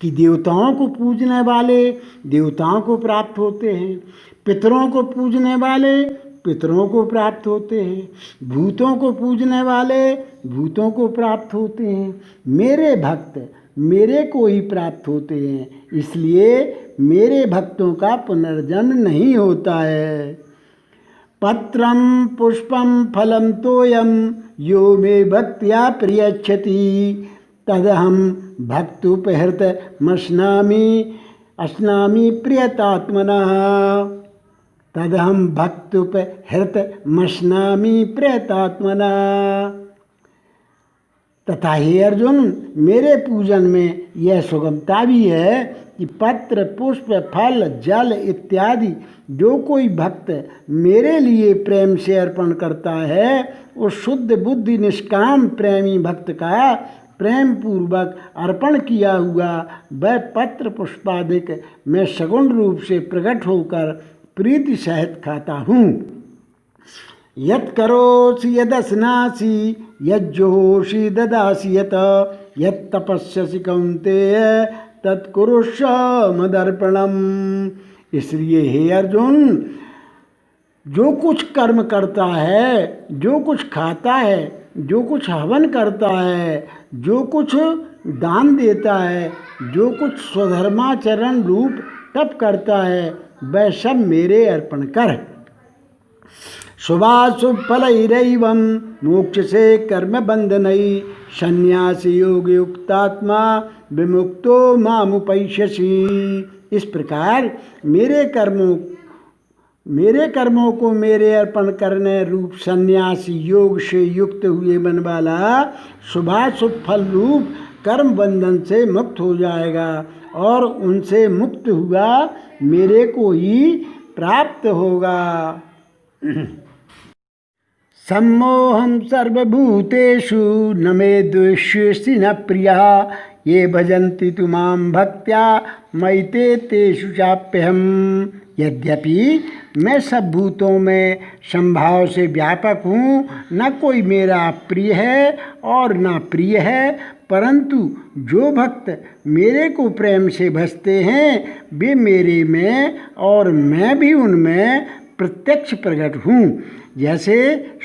कि देवताओं को पूजने वाले देवताओं को प्राप्त होते हैं, पितरों को पूजने वाले पितरों को प्राप्त होते हैं, भूतों को पूजने वाले भूतों को प्राप्त होते हैं। मेरे भक्त मेरे को ही प्राप्त होते हैं, इसलिए मेरे भक्तों का पुनर्जन्म नहीं होता है। पत्रम पुष्पम फलम तोयम यो मे भक्त्या प्रियच्छति तदहम भक्तुपहृत अस्नामि प्रियतात्मनः। तदहम भक्तुपहृत प्रियतात्मनः। तथा हे अर्जुन, मेरे पूजन में यह सुगमता भी है कि पत्र पुष्प फल जल इत्यादि जो कोई भक्त मेरे लिए प्रेम से अर्पण करता है, उस शुद्ध बुद्धि निष्काम प्रेमी भक्त का प्रेम पूर्वक अर्पण किया हुआ वह पत्र पुष्पादिक मैं सगुण रूप से प्रकट होकर प्रीति सहित खाता हूँ। यत् करोसि यदश्नासि यज्जोषि ददासि यत् तपस्यसि कौन्तेय तत्कुरुष्व मदर्पणम। इसलिए हे अर्जुन, जो कुछ कर्म करता है, जो कुछ खाता है, जो कुछ हवन करता है, जो कुछ दान देता है, जो कुछ स्वधर्माचरण रूप तप करता है, वह सब मेरे अर्पण कर। शुभाशुभ फलैरैवं मोक्ष से कर्म बंधनई संन्यासी योग युक्तात्मा विमुक्तो मामुपैष्यसि। इस प्रकार मेरे कर्मों को मेरे अर्पण करने रूप सन्यासी योग से युक्त हुए मन वाला शुभाशुभ फल रूप कर्म बंधन से मुक्त हो जाएगा और उनसे मुक्त हुआ मेरे को ही प्राप्त होगा। सम्मोहम सर्वभूतेषु न मे द्वेष्यसि न प्रियः ये भजन्ति तु मां भक्त्या मयि ते तेषु चाप्यहम्। यद्यपि मैं सब भूतों में संभाव से व्यापक हूँ, न कोई मेरा प्रिय है और न प्रिय है, परंतु जो भक्त मेरे को प्रेम से भजते हैं वे मेरे में और मैं भी उनमें प्रत्यक्ष प्रकट हूँ। जैसे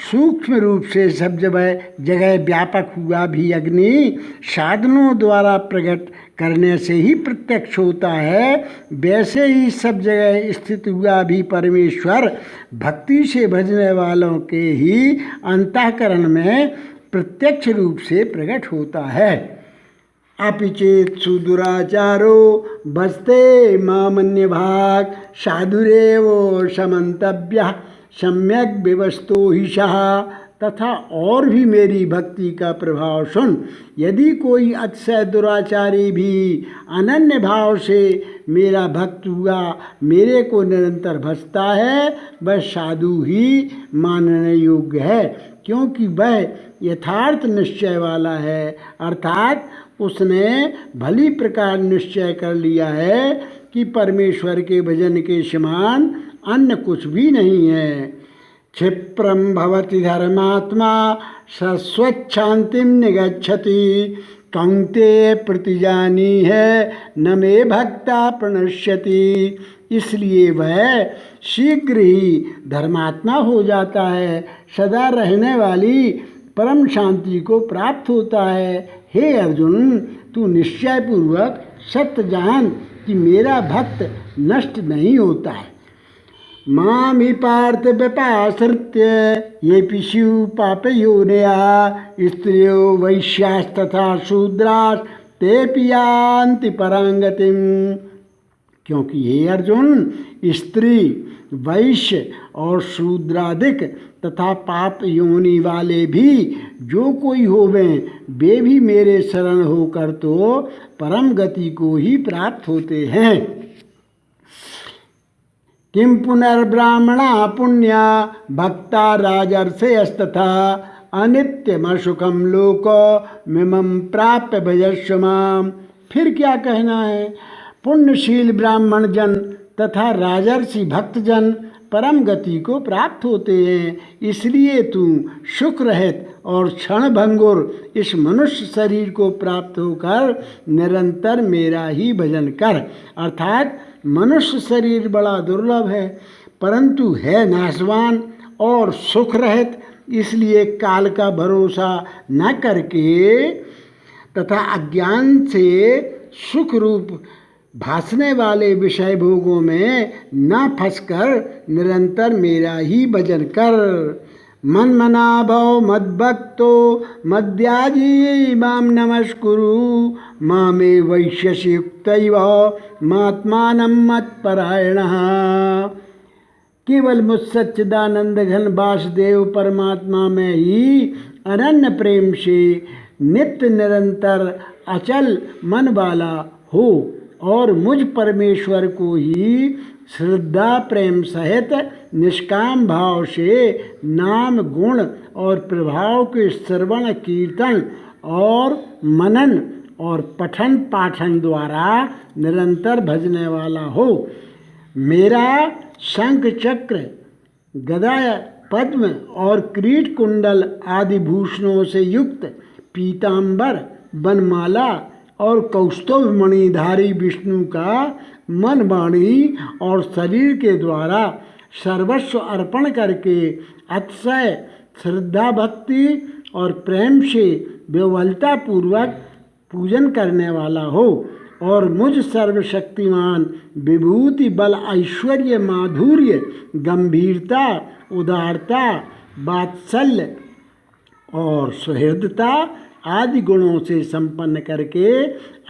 सूक्ष्म रूप से सब जगह व्यापक हुआ भी अग्नि साधनों द्वारा प्रकट करने से ही प्रत्यक्ष होता है, वैसे ही सब जगह स्थित हुआ भी परमेश्वर भक्ति से भजने वालों के ही अंतःकरण में प्रत्यक्ष रूप से प्रकट होता है। अपि चेत् सुदुराचारो भजते मामन्य भाग साधुरेव समन्तव्यः सम्यक विवस्तो ही सः तथा और भी मेरी भक्ति का प्रभाव सुन। यदि कोई अतिशय दुराचारी भी अनन्य भाव से मेरा भक्त हुआ मेरे को निरंतर भजता है, वह साधु ही मानने योग्य है, क्योंकि वह यथार्थ निश्चय वाला है, अर्थात उसने भली प्रकार निश्चय कर लिया है कि परमेश्वर के भजन के समान अन्य कुछ भी नहीं है। क्षिप्रम भवति धर्मात्मा सस्वच्छांतिम निगच्छति, कौन्तेय प्रतिजानी है न मे भक्ता प्रणश्यति। इसलिए वह शीघ्र ही धर्मात्मा हो जाता है, सदा रहने वाली परम शांति को प्राप्त होता है। हे अर्जुन, तू निश्चय पूर्वक सत्य जान कि मेरा भक्त नष्ट नहीं होता है। मामि पार्थ व्यपाश्रित्य ये पिशु पापयोनया स्त्रियो वैश्यास्तथा शूद्रास ते यान्ति परांगतिम। क्योंकि हे अर्जुन, स्त्री, वैश्य और शूद्रादिक तथा पाप योनि वाले भी जो कोई होवें, वे भी मेरे शरण होकर तो परम गति को ही प्राप्त होते हैं। किम पुनर्ब्राह्मणा पुण्या भक्ता राजर्षयस्तथा, अनित्यमसुखम लोकमिमं प्राप्य भजस्व माम। फिर क्या कहना है? पुण्यशील ब्राह्मण जन तथा राजर्षि भक्तजन परम गति को प्राप्त होते हैं। इसलिए तू सुख रहित और क्षण भंगुर इस मनुष्य शरीर को प्राप्त होकर निरंतर मेरा ही भजन कर। अर्थात मनुष्य शरीर बड़ा दुर्लभ है, परंतु है नाशवान और सुख रहित, इसलिए काल का भरोसा न करके तथा अज्ञान से सुख रूप भासने वाले विषय भोगों में न फंसकर निरंतर मेरा ही भजन कर। मन मना भव मद्भक्तो मद्याजी माम नमस्कुरु, मामे वैश्यसि युक्तैव मात्मानं मत्परायणः। केवल मुझ सच्चिदानंद घन वासुदेव परमात्मा में ही अनन्य प्रेम से नित्य निरंतर अचल मन वाला हो और मुझ परमेश्वर को ही श्रद्धा प्रेम सहित निष्काम भाव से नाम गुण और प्रभाव के श्रवण कीर्तन और मनन और पठन पाठन द्वारा निरंतर भजने वाला हो। मेरा शंख चक्र गदा पद्म और क्रीट कुंडल आदि भूषणों से युक्त पीतांबर वनमाला और कौस्तुभ मणिधारी विष्णु का मन वाणी और शरीर के द्वारा सर्वस्व अर्पण करके अतिशय श्रद्धा भक्ति और प्रेम से विह्वलता पूर्वक पूजन करने वाला हो और मुझ सर्वशक्तिमान विभूति बल ऐश्वर्य माधुर्य गंभीरता उदारता वात्सल्य और सुहृदता आदि गुणों से संपन्न करके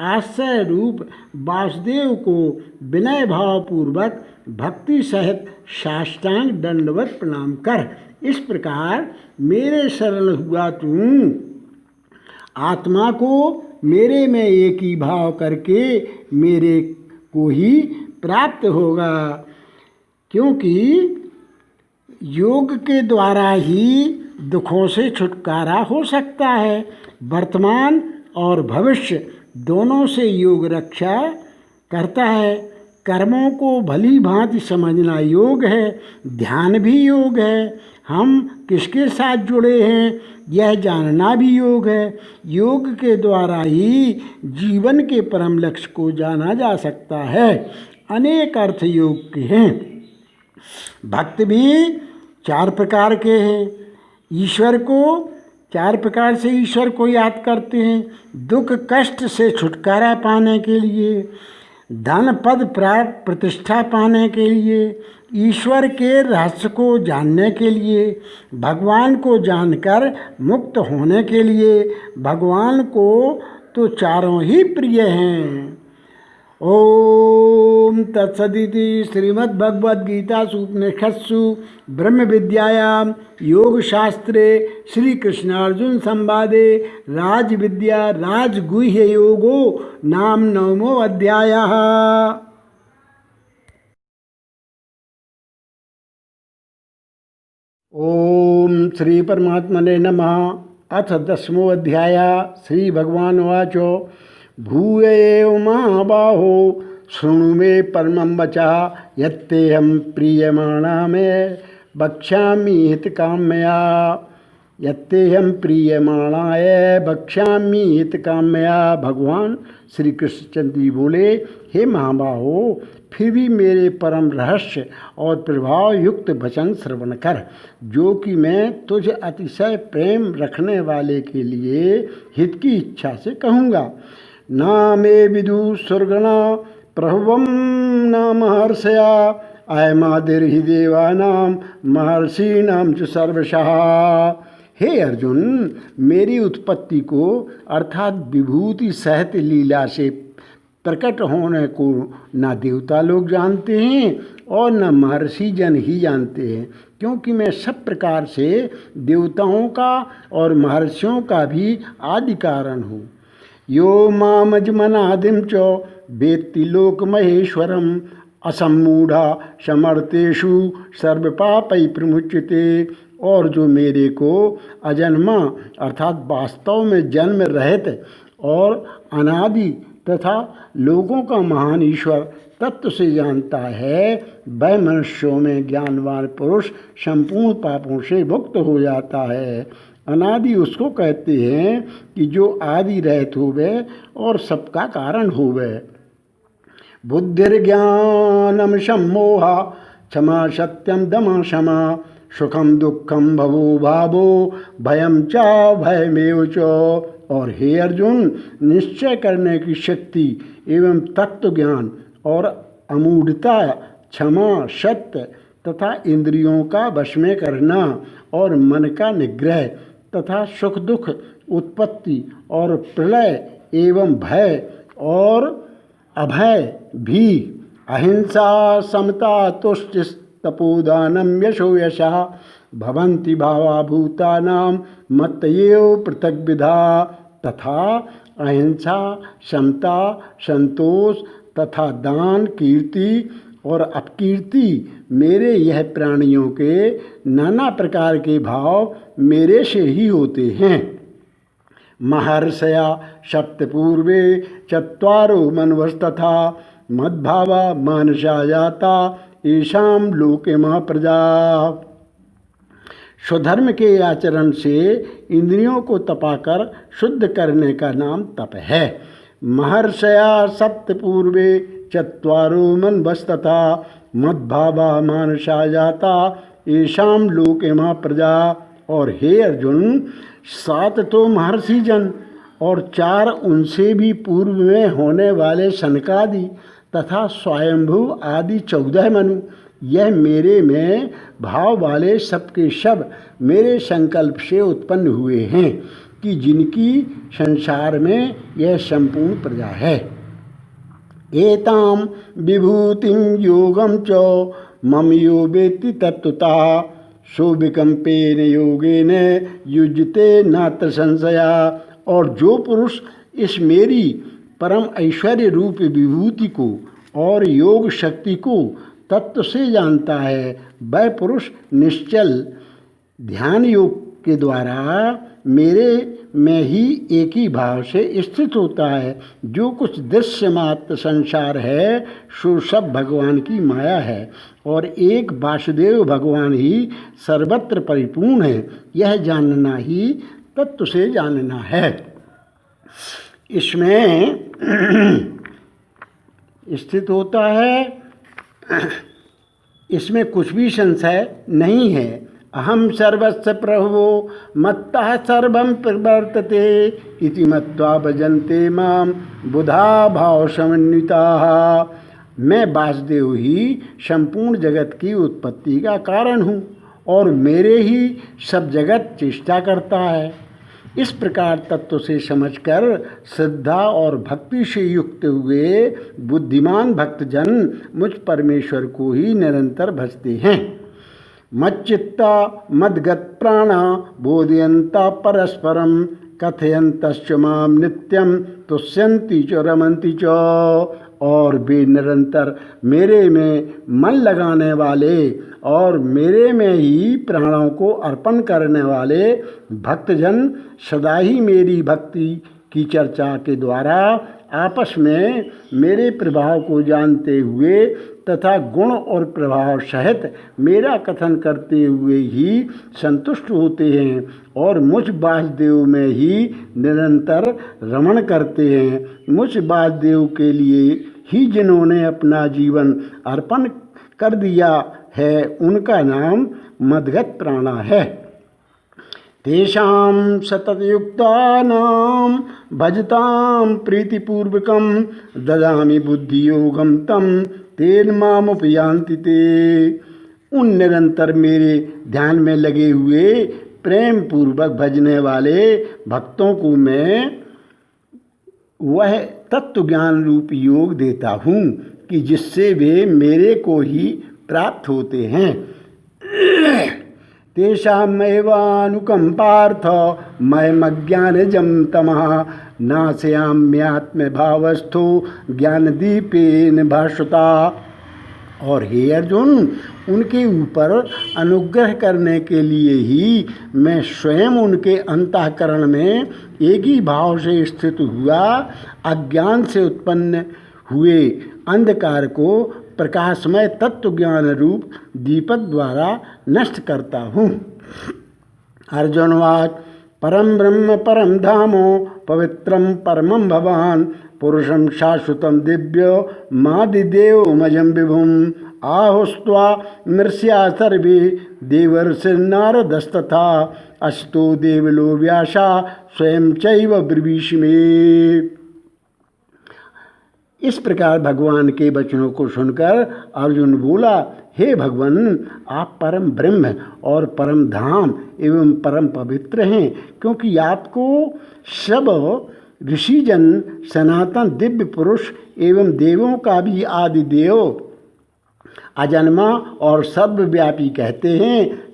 आश्रय रूप वासुदेव को विनय भाव पूर्वक भक्ति सहित साष्टांग दंडवत प्रणाम कर। इस प्रकार मेरे शरण हुआ तू आत्मा को मेरे में एक ही भाव करके मेरे को ही प्राप्त होगा, क्योंकि योग के द्वारा ही दुखों से छुटकारा हो सकता है। वर्तमान और भविष्य दोनों से योग रक्षा करता है। कर्मों को भली भांति समझना योग है, ध्यान भी योग है। हम किसके साथ जुड़े हैं यह जानना भी योग है। योग के द्वारा ही जीवन के परम लक्ष्य को जाना जा सकता है। अनेक अर्थ योग के हैं। भक्त भी चार प्रकार के हैं। ईश्वर को चार प्रकार से ईश्वर को याद करते हैं। दुख कष्ट से छुटकारा पाने के लिए, धन पद प्राप्त प्रतिष्ठा पाने के लिए, ईश्वर के रहस्य को जानने के लिए, भगवान को जानकर मुक्त होने के लिए। भगवान को तो चारों ही प्रिय हैं ओम तत्सदिति श्रीमद्भगवद्गीतासु उपनिषत्सु ब्रह्म विद्यायां योगशास्त्रे श्रीकृष्णार्जुन संवादे राजविद्या राजगुह्य योगो नाम नवमो अध्यायः। ओम श्री परमात्मने नमः। अथ 10मो अध्याय। श्री भगवान उवाच भूय एव महाबाहो शृणु मे परमं वचः यत्तेऽहं प्रीयमाणा मे वक्ष्यामि हितकाम्यया। यत्तेऽहं प्रीयमाणाय वक्ष्यामि हितकाम्यया। भगवान श्री कृष्णचंद्र जी बोले, हे महाबाहो, फिर भी मेरे परम रहस्य और प्रभाव युक्त वचन श्रवण कर, जो कि मैं तुझ अतिशय प्रेम रखने वाले के लिए हित की इच्छा से कहूँगा। न मे विदु सुरगणा प्रभुवं न महर्षया अयमादिर्हि देवानां महर्षीणां च सर्वशः। हे अर्जुन, मेरी उत्पत्ति को अर्थात विभूति सहित लीला से प्रकट होने को न देवता लोग जानते हैं और न महर्षि जन ही जानते हैं, क्योंकि मैं सब प्रकार से देवताओं का और महर्षियों का भी आदि कारण हूँ। यो मामजमनादिं च वेत्ति लोकमहेश्वरम् असम्मूढ़ा समर्थेषु सर्वपापै प्रमुच्यते। और जो मेरे को अजन्मा अर्थात वास्तव में जन्म रहित और अनादि तथा लोगों का महान ईश्वर तत्व से जानता है, वह मनुष्यों में ज्ञानवान पुरुष संपूर्ण पापों से मुक्त हो जाता है। अनादि उसको कहते हैं कि जो आदि रहित होवे और सबका कारण होवे। बुद्धिर्ज्ञानम सम्मोहा क्षमा सत्यम दमा क्षमा सुखम दुखम भवो भावो भयम च भयमेव च। और हे अर्जुन, निश्चय करने की शक्ति एवं तत्व ज्ञान और अमूढ़ता, क्षमा, सत्य तथा इंद्रियों का वश में करना और मन का निग्रह तथा सुख दुख, उत्पत्ति और प्रलय एवं भय और अभय भी, अहिंसा समता तुष्टि तपोदानम यशो यशः भवन्ति भावा भूतानां मत्तयेव पृथग्विधा। तथा अहिंसा, समता, संतोष तथा दान, कीर्ति और अपकीर्ति मेरे यह प्राणियों के नाना प्रकार के भाव मेरे से ही होते हैं। महर्षया सप्तपूर्वे चत्वारो मनवस्तथा मद्भावा मानसा जाता येषां लोके महाप्रजा। स्वधर्म के आचरण से इंद्रियों को तपाकर शुद्ध करने का नाम तप है। महर्षया सप्तपूर्वे चत्वारो मनवस्तथा मद्भावा मानसा जाता येषां लोके महाप्रजा। और हे अर्जुन, 7 तो महर्षि जन और 4 उनसे भी पूर्व में होने वाले सनकादि तथा स्वयंभू आदि 14 मनु, यह मेरे में भाव वाले सबके सब मेरे संकल्प से उत्पन्न हुए हैं, कि जिनकी संसार में यह संपूर्ण प्रजा है। एतां विभूतिं योगं च मम यो वेत्ति तत्त्वतः सोविकम्पेन योगेन युज्यते नात्र संशया। और जो पुरुष इस मेरी परम ऐश्वर्य रूप विभूति को और योग शक्ति को तत्व से जानता है, वह पुरुष निश्चल ध्यान योग के द्वारा मेरे में ही एक ही भाव से स्थित होता है। जो कुछ दृश्य मात्र संसार है सो सब भगवान की माया है, और एक वासुदेव भगवान ही सर्वत्र परिपूर्ण है। यह जानना ही तत्व से जानना है। इसमें स्थित होता है, इसमें कुछ भी संशय नहीं है। अहम सर्वस्य प्रभुवो मत्तः सर्वं प्रवर्तते इति मत्वा भजन्ते मां बुधा भाव समन्विताः। मैं वासुदेव ही संपूर्ण जगत की उत्पत्ति का कारण हूँ और मेरे ही सब जगत चेष्टा करता है। इस प्रकार तत्व से समझकर श्रद्धा और भक्ति से युक्त हुए बुद्धिमान भक्तजन मुझ परमेश्वर को ही निरंतर भजते हैं। मच्चित्ता मद्गत प्राणा बोधयन्ता परस्परम कथयन्तश्च माम नित्यम तुष्यन्ति च रमन्ति च। और वे निरंतर मेरे में मन लगाने वाले और मेरे में ही प्राणों को अर्पण करने वाले भक्तजन सदा ही मेरी भक्ति की चर्चा के द्वारा आपस में मेरे प्रभाव को जानते हुए तथा गुण और प्रभाव सहित मेरा कथन करते हुए ही संतुष्ट होते हैं और मुझ वासुदेव में ही निरंतर रमण करते हैं। मुझ वासुदेव के लिए ही जिन्होंने अपना जीवन अर्पण कर दिया है उनका नाम मद्गत प्राणा है। तेषां सततयुक्तानां भजतां प्रीतिपूर्वकं ददामि बुद्धियोगं तं तेन मामुपयान्ति ते। उन निरंतर मेरे ध्यान में लगे हुए प्रेम पूर्वक भजने वाले भक्तों को मैं वह तत्व ज्ञान रूप योग देता हूँ कि जिससे वे मेरे को ही प्राप्त होते हैं। तेषामेवानुकंपार्थ मयमज्ञानजं तमः नाशयाम्यात्मभावस्थो ज्ञानदीपेन भास्वता। और हे अर्जुन, उनके ऊपर अनुग्रह करने के लिए ही मैं स्वयं उनके अंतःकरण में एक ही भाव से स्थित हुआ अज्ञान से उत्पन्न हुए अंधकार को प्रकाशमय तत्व ज्ञान रूप दीपक द्वारा नष्ट करता हूँ। अर्जुनवाच परम ब्रह्म परम धामो पवित्रम परमं भवान पुरुषं शाश्वतं दिव्य मादिदेव मजं विभुम आहुस्त्वा मृष्या सर्वे देवर्षिर्नारदस्तथा अस्तो देवलो व्यासा स्वयं चैव ब्रवीषि मे। इस प्रकार भगवान के वचनों को सुनकर अर्जुन बोला, हे भगवान, आप परम ब्रह्म और परम धाम एवं परम पवित्र हैं, क्योंकि आपको सब ऋषिजन सनातन दिव्य पुरुष एवं देवों का भी आदि देव अजन्मा और सर्वव्यापी कहते हैं।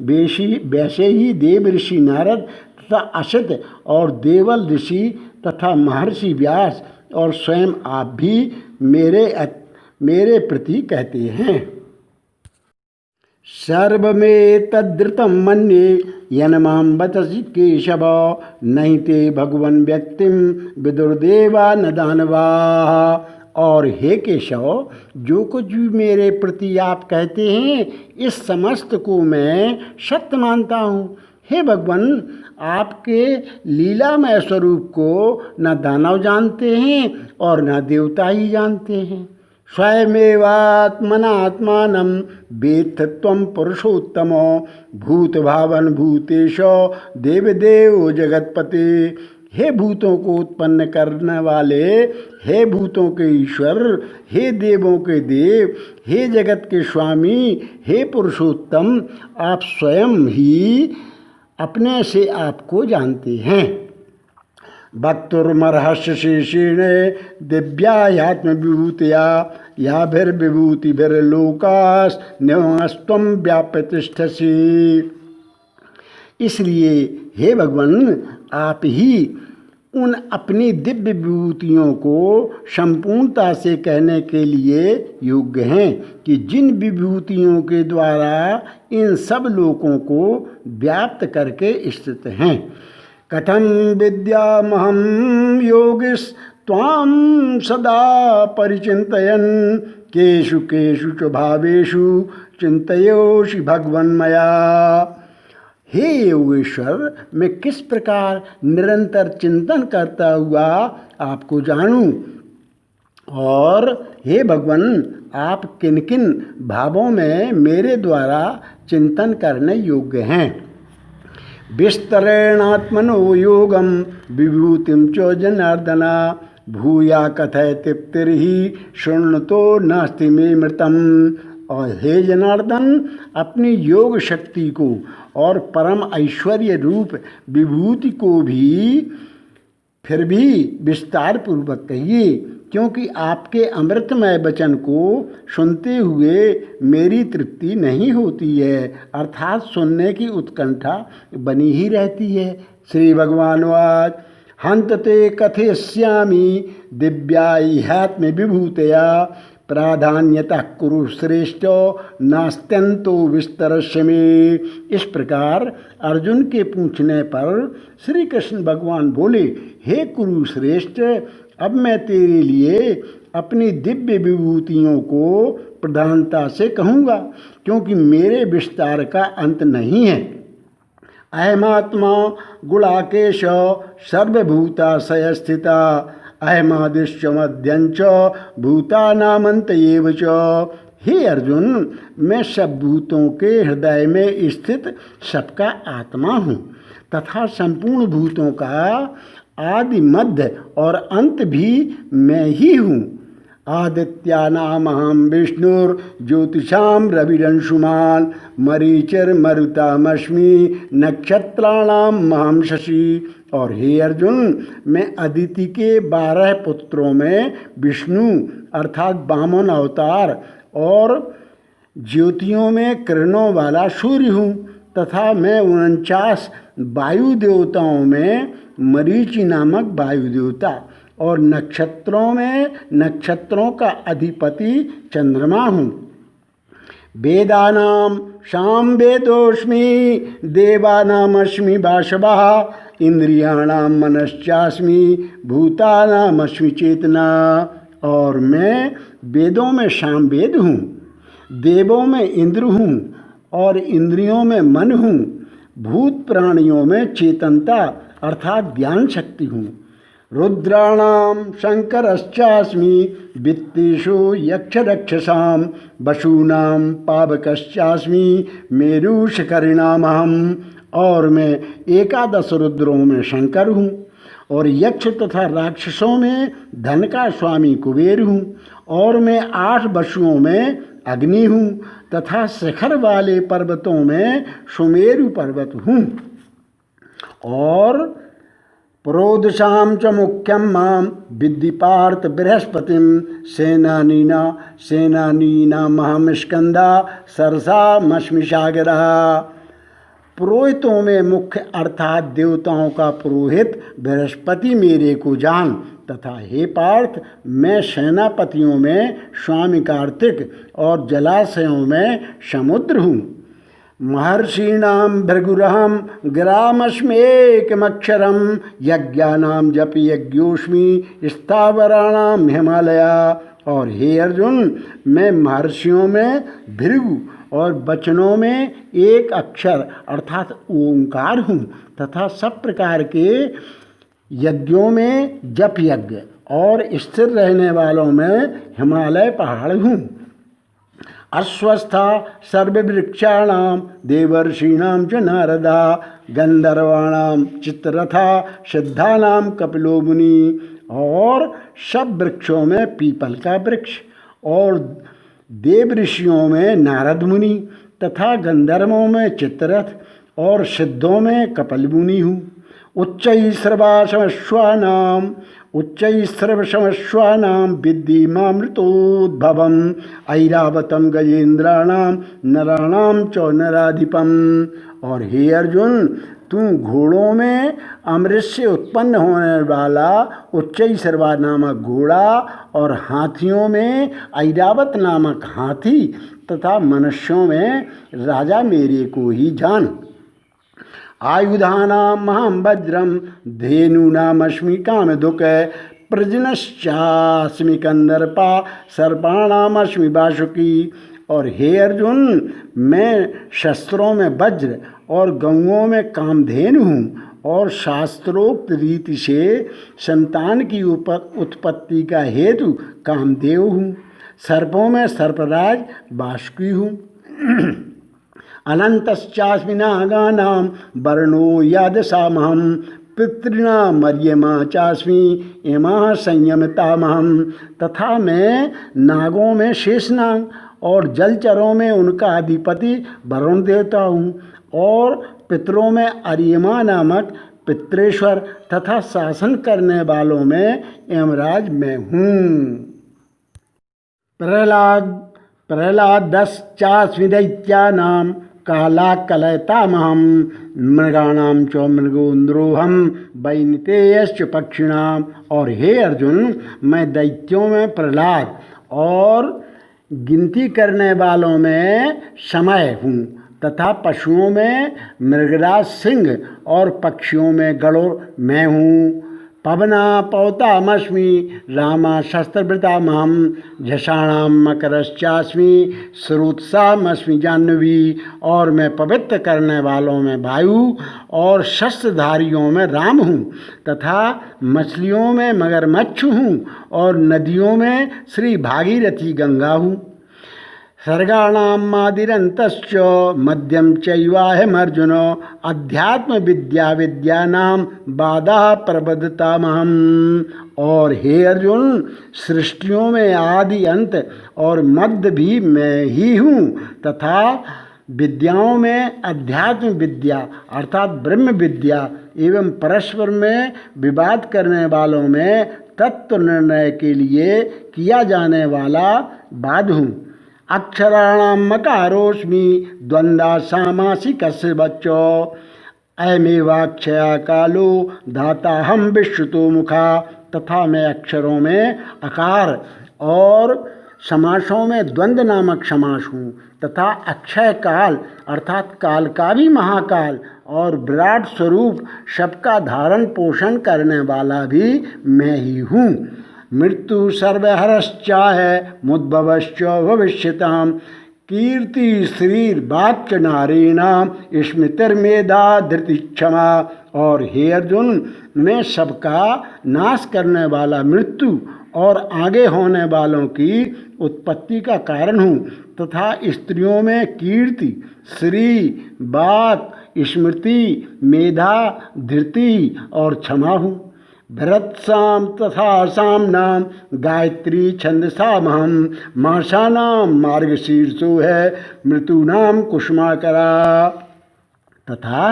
वैसे ही देव ऋषि नारद तथा असित और देवल ऋषि तथा महर्षि व्यास और स्वयं आप भी मेरे प्रति कहते हैं। सर्वमेतद्धृतं मन्ये यन्मां वचसि केशव नहीं ते भगवन् व्यक्तिं विदुर्देवा न दानवाः। और हे केशव, जो कुछ भी मेरे प्रति आप कहते हैं इस समस्त को मैं सत्य मानता हूँ। हे भगवान, आपके लीलामय स्वरूप को न दानव जानते हैं और न देवता ही जानते हैं। स्वयमेवात्मनात्मानं वेत्थ त्वं पुरुषोत्तमो भूतभावन भूतेश देवदेव जगतपते। हे भूतों को उत्पन्न करने वाले, हे भूतों के ईश्वर, हे देवों के देव, हे जगत के स्वामी, हे पुरुषोत्तम, आप स्वयं ही अपने से आपको जानते हैं। भक्तुर्मर्हस्य शेषेण दिव्यात्म विभूतिया याभिर्विभूतिभिर्लोकास् निवास्त्वं व्याप्य तिष्ठसि। इसलिए हे भगवान, आप ही उन अपनी दिव्य विभूतियों को संपूर्णता से कहने के लिए योग्य हैं कि जिन विभूतियों के द्वारा इन सब लोकों को व्याप्त करके स्थित हैं। कथं विद्यामहं योगिस्त्वां सदा परिचिन्तयन् केषु केषु च भावेषु चिन्तयोषि भगवन्मया। हे योगेश्वर, मैं किस प्रकार निरंतर चिंतन करता हुआ आपको जानूं, और हे भगवान, आप किन किन भावों में मेरे द्वारा चिंतन करने योग्य हैं। विस्तरेणात्मनो योगम विभूतिम च जनार्दना भूया कथय तृप्तिर्हि शृण्वतो नास्ति मे मृतम। और हे जनार्दन, अपनी योग शक्ति को और परम ऐश्वर्य रूप विभूति को भी फिर भी विस्तार पूर्वक कहिए, क्योंकि आपके अमृतमय वचन को सुनते हुए मेरी तृप्ति नहीं होती है, अर्थात सुनने की उत्कंठा बनी ही रहती है। श्री भगवानुवाच हन्त ते कथयिष्यामि दिव्याह्यात्म विभूतया प्राधान्यतः कुरु श्रेष्ठ नास्त्यंतो विस्तरस्य में। इस प्रकार अर्जुन के पूछने पर श्री कृष्ण भगवान बोले, हे कुरु श्रेष्ठ, अब मैं तेरे लिए अपनी दिव्य विभूतियों को प्रधानता से कहूँगा, क्योंकि मेरे विस्तार का अंत नहीं है। अहमात्मा गुणाकेश सर्वभूताशय स्थिता अहमादिश्च मध्यंच भूतानामंत एव च। हे अर्जुन, मैं सब भूतों के हृदय में स्थित सबका आत्मा हूँ तथा संपूर्ण भूतों का आदि मध्य और अंत भी मैं ही हूँ। आदित्यानामहं विष्णुर्ज्योतिषां रविरंशुमान् मरीचिर्मरुतामस्मि नक्षत्राणां महं शशि। और हे अर्जुन, मैं अदिति के 12 पुत्रों में विष्णु अर्थात वामन अवतार और ज्योतियों में किरणों वाला सूर्य हूँ तथा मैं 49 वायु देवताओं में मरीचि नामक वायु देवता और नक्षत्रों में नक्षत्रों का अधिपति चंद्रमा हूँ। वेदानां साम वेदोऽस्मि देवानामस्मि वासवः इंद्रियाणां मनश्चास्मि भूतानामस्मि चेतना। और मैं वेदों में साम वेद हूँ, देवों में इंद्र हूँ और इंद्रियों में मन हूँ, भूत प्राणियों में चेतनता अर्थात ज्ञान शक्ति हूँ। रुद्राणां शंकरश्चास्मि वित्तेषु यक्षरक्षसां वसूनां पावकश्चास्मि मेरुशिखरिणामहम्। और मैं 11 रुद्रों में शंकर हूँ और यक्ष तथा राक्षसों में धन का स्वामी कुबेर हूँ और मैं 8 वसुओं में अग्नि हूँ तथा शिखर वाले पर्वतों में सुमेरु पर्वत हूँ। और प्रोदशां च मुख्यं मां विद्धि पार्थ बृहस्पतिं सेनानीनामहं स्कंदा सरसामस्मि सागरः। पुरोहितों में मुख्य अर्थात देवताओं का पुरोहित बृहस्पति मेरे को जान तथा हे पार्थ, मैं सेनापतियों में स्वामी कार्तिक और जलाशयों में समुद्र हूँ। महर्षीणां भृगुरहं गिरामस्म्येकमक्षरं यज्ञानां जपि यज्ञोऽस्मि स्थावराणां हिमालया। और हे अर्जुन, मैं महर्षियों में भृगु और वचनों में एक अक्षर अर्थात ओंकार हूँ तथा सब प्रकार के यज्ञों में जप यज्ञ और स्थिर रहने वालों में हिमालय पहाड़ हूँ। अस्वस्था सर्ववृक्षाणां देवर्षीणां च नारदा गंधर्वाणां चित्ररथा सिद्धानां कपिलो मुनि। और सब वृक्षों में पीपल का वृक्ष और देव ऋषियों में नारद मुनि तथा गंधर्वों में चित्ररथ और सिद्धों में कपिल मुनि हूँ। उच्चैस्रवशमश्वानां विद्धि मामृतोद्भवम् ऐरावतं गजेन्द्राणां नराणां च नराधिपम्। और हे अर्जुन, तू घोड़ों में अमृत से उत्पन्न होने वाला उच्चैस्रवा नामक घोड़ा और हाथियों में ऐरावत नामक हाथी तथा मनुष्यों में राजा मेरे को ही जान। आयुधानां महं वज्रं धेनूनामस्मि कामधुक् प्रजनश्चास्मि कंदर्पा सर्पाणामस्मि वासुकी। और हे अर्जुन, मैं शस्त्रों में वज्र और गौओं में कामधेनु हूँ और शास्त्रोक्त रीति से संतान की उत्पत्ति का हेतु कामदेव हूँ। सर्पों में सर्पराज वासुकी हूँ। अनंतश्चास्मि नागानां वर्णो यादसामहं पितॄणां मर्यमा चास्मि इमा संयमितामहं। तथा मैं नागों में शेषनाग और जलचरों में उनका अधिपति वरुण देवता हूँ, और पितरों में अर्यमा नामक पितृेश्वर तथा शासन करने वालों में यमराज मैं हूँ। प्रहलादश्चास्मि दैत्यानां कालाकलयतामहं मृगाणां च मृगोन्द्रोहं वैनतेयश्च पक्षिणाम। और हे अर्जुन, मैं दैत्यों में प्रहलाद और गिनती करने वालों में समय हूँ तथा पशुओं में मृगराज सिंह और पक्षियों में गरुड़ मैं हूँ। पवना पौतामस्मि रामा शस्त्रवृतामहं झषाणां मकरश्चास्मि स्रोतसामस्मि जाह्नवी। और मैं पवित्र करने वालों में वायु और शस्त्रधारियों में राम हूँ तथा मछलियों में मगरमच्छ हूँ और नदियों में श्री भागीरथी गंगा हूँ। सर्गाणां मादिरन्तश्च मध्यम चैवाहमर्जुन अध्यात्म विद्या विद्यानां बाधा प्रबद्धतामहम्। और हे अर्जुन, सृष्टियों में आदि अंत और मध्य भी मैं ही हूँ तथा विद्याओं में अध्यात्म विद्या अर्थात ब्रह्म विद्या एवं परस्पर में विवाद करने वालों में तत्व निर्णय के लिए किया जाने वाला वाद हूँ। अक्षराणां मकारोऽस्मि द्वन्द्वासामासिकस्य बच्चो अयमेवाक्षया कालो धाताहं विश्रुतो मुखा। तथा मैं अक्षरों में अकार और समासों में द्वंद्व नामक समास हूँ तथा अक्षय काल अर्थात काल का भी महाकाल और विराट स्वरूप सबका धारण पोषण करने वाला भी मैं ही हूँ। मृत्यु सर्वहरश्चाहे मुद्भवश्च भविष्यतां कीर्ति श्रीर वाक्य नारीणाम स्मृतिर्मेधा धृति क्षमा। और हे अर्जुन, मैं सबका नाश करने वाला मृत्यु और आगे होने वालों की उत्पत्ति का कारण हूँ तथा स्त्रियों में कीर्ति श्री वाक स्मृति मेधा धृति और क्षमा हूँ। भरत्साम तथा सामनाम गायत्री छंदसामहं मासानाम मार्गशीर्षो है मृतूनाम कुसुमाकरा। तथा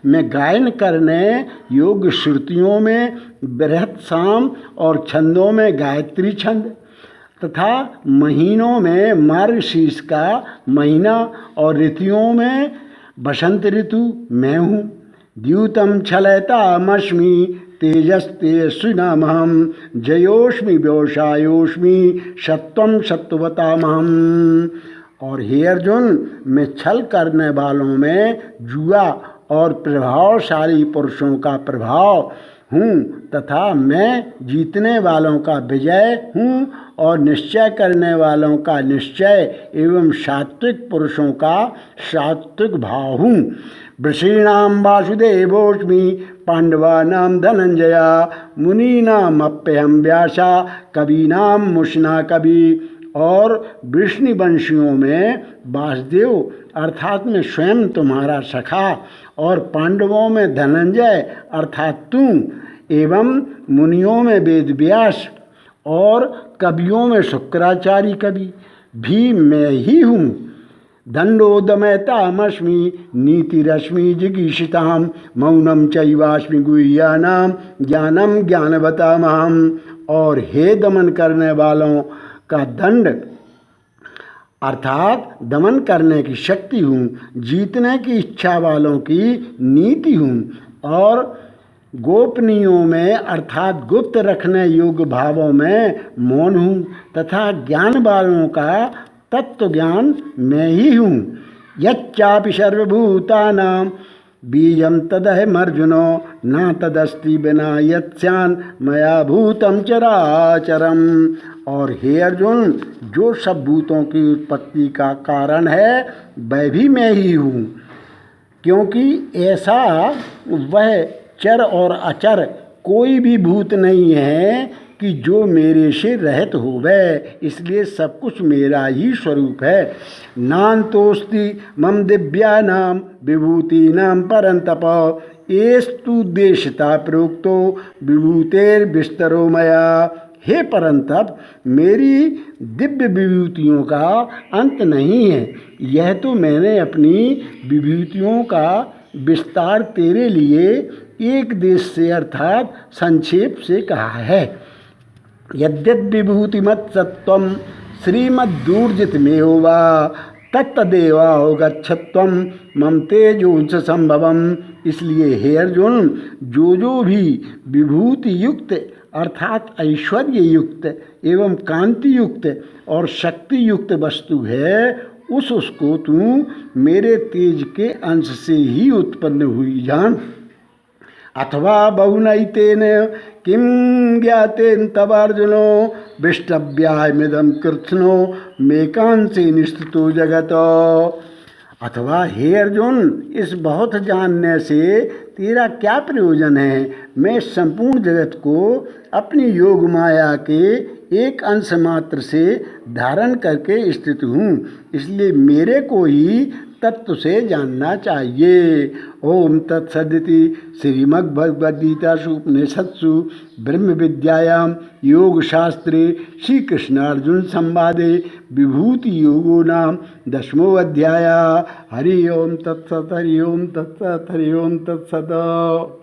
मैं गायन करने योग्य श्रुतियों में बृहत साम और छंदों में गायत्री छंद तथा महीनों में मार्गशीर्ष का महीना और ऋतुओं में बसंत ऋतु मैं हूँ। द्यूतम छलयतामस्मि तेजस्तेजस्विनामहं जयोष्मि व्यवसायोष्मि सत्वं सत्ववतामहम्। और हे अर्जुन, मैं छल करने वालों में जुआ और प्रभावशाली पुरुषों का प्रभाव हूँ तथा मैं जीतने वालों का विजय हूँ और निश्चय करने वालों का निश्चय एवं सात्विक पुरुषों का सात्विक भाव हूँ। वृषीणां वासुदेवोऽस्मि पांडवानां धनंजया मुनीनामप्यहं व्यासा कवीनां मुष्णा कवि। और वृष्णिवंशियों में वासुदेव अर्थात मैं स्वयं तुम्हारा सखा और पांडवों में धनंजय अर्थात तू एवं मुनियों में वेदव्यास और कवियों में शुक्राचार्य कवि भी मैं ही हूँ। दंडोदमयतामस्मि नीतिरश्मि जिगीषितां मौनं चैवास्मि गुह्यानां ज्ञानं ज्ञानवतामहम्। और हे दमन करने वालों का दंड अर्थात दमन करने की शक्ति हूँ, जीतने की इच्छा वालों की नीति हूँ और गोपनीयों में अर्थात गुप्त रखने योग्य भावों में मौन हूँ तथा ज्ञान वालों का तत्व ज्ञान मैं ही हूँ। यच्चापि सर्वभूतानां बीजं तदहमर्जुनो न तदस्ति विना यत्स्यान् मया भूतं चराचरम्। और हे अर्जुन, जो सब भूतों की उत्पत्ति का कारण है वह भी मैं ही हूँ, क्योंकि ऐसा वह चर और अचर कोई भी भूत नहीं है कि जो मेरे से रहित होवे, इसलिए सब कुछ मेरा ही स्वरूप है। नान्तोस्ति मम दिव्यानां विभूतीनां परन्तप एस्तु देशता प्रोक्तो विभूतेर्विस्तरो मया हे परंतप, मेरी दिव्य विभूतियों का अंत नहीं है। यह तो मैंने अपनी विभूतियों का विस्तार तेरे लिए एक देश से अर्थात संक्षेप से कहा है। यद्यद्विभूतिमत् सत्वं श्रीमद्दूर्जितमेव वा तत्तदेवावगच्छत्वं मम तेजोंस संभवम। इसलिए हे अर्जुन, जो भी विभूति युक्त अर्थात ऐश्वर्य युक्त एवं कांति युक्त और शक्ति युक्त वस्तु है, उसको तू मेरे तेज के अंश से ही उत्पन्न हुई जान। अथवा बहुनैतेन किं ज्ञातेन तव अर्जुनो विष्टव्यायमिदं कृत्स्नो मेकांसे निष्ठितो जगत। अथवा हे अर्जुन, इस बहुत जानने से तेरा क्या प्रयोजन है? मैं संपूर्ण जगत को अपनी योग माया के एक अंश मात्र से धारण करके स्थित हूँ, इसलिए मेरे को ही तत्व से जानना चाहिए। ओम तत्सदिति श्रीमद्भगवद्गीतासु उपनिषत्सु ब्रह्म विद्यायां योग शास्त्रे श्री कृष्णार्जुन संवादे विभूति योगो नाम 10वां अध्याय। हरि ओम तत्सत्, हरि ओम तत्सत्, हरि ओम तत्सत्।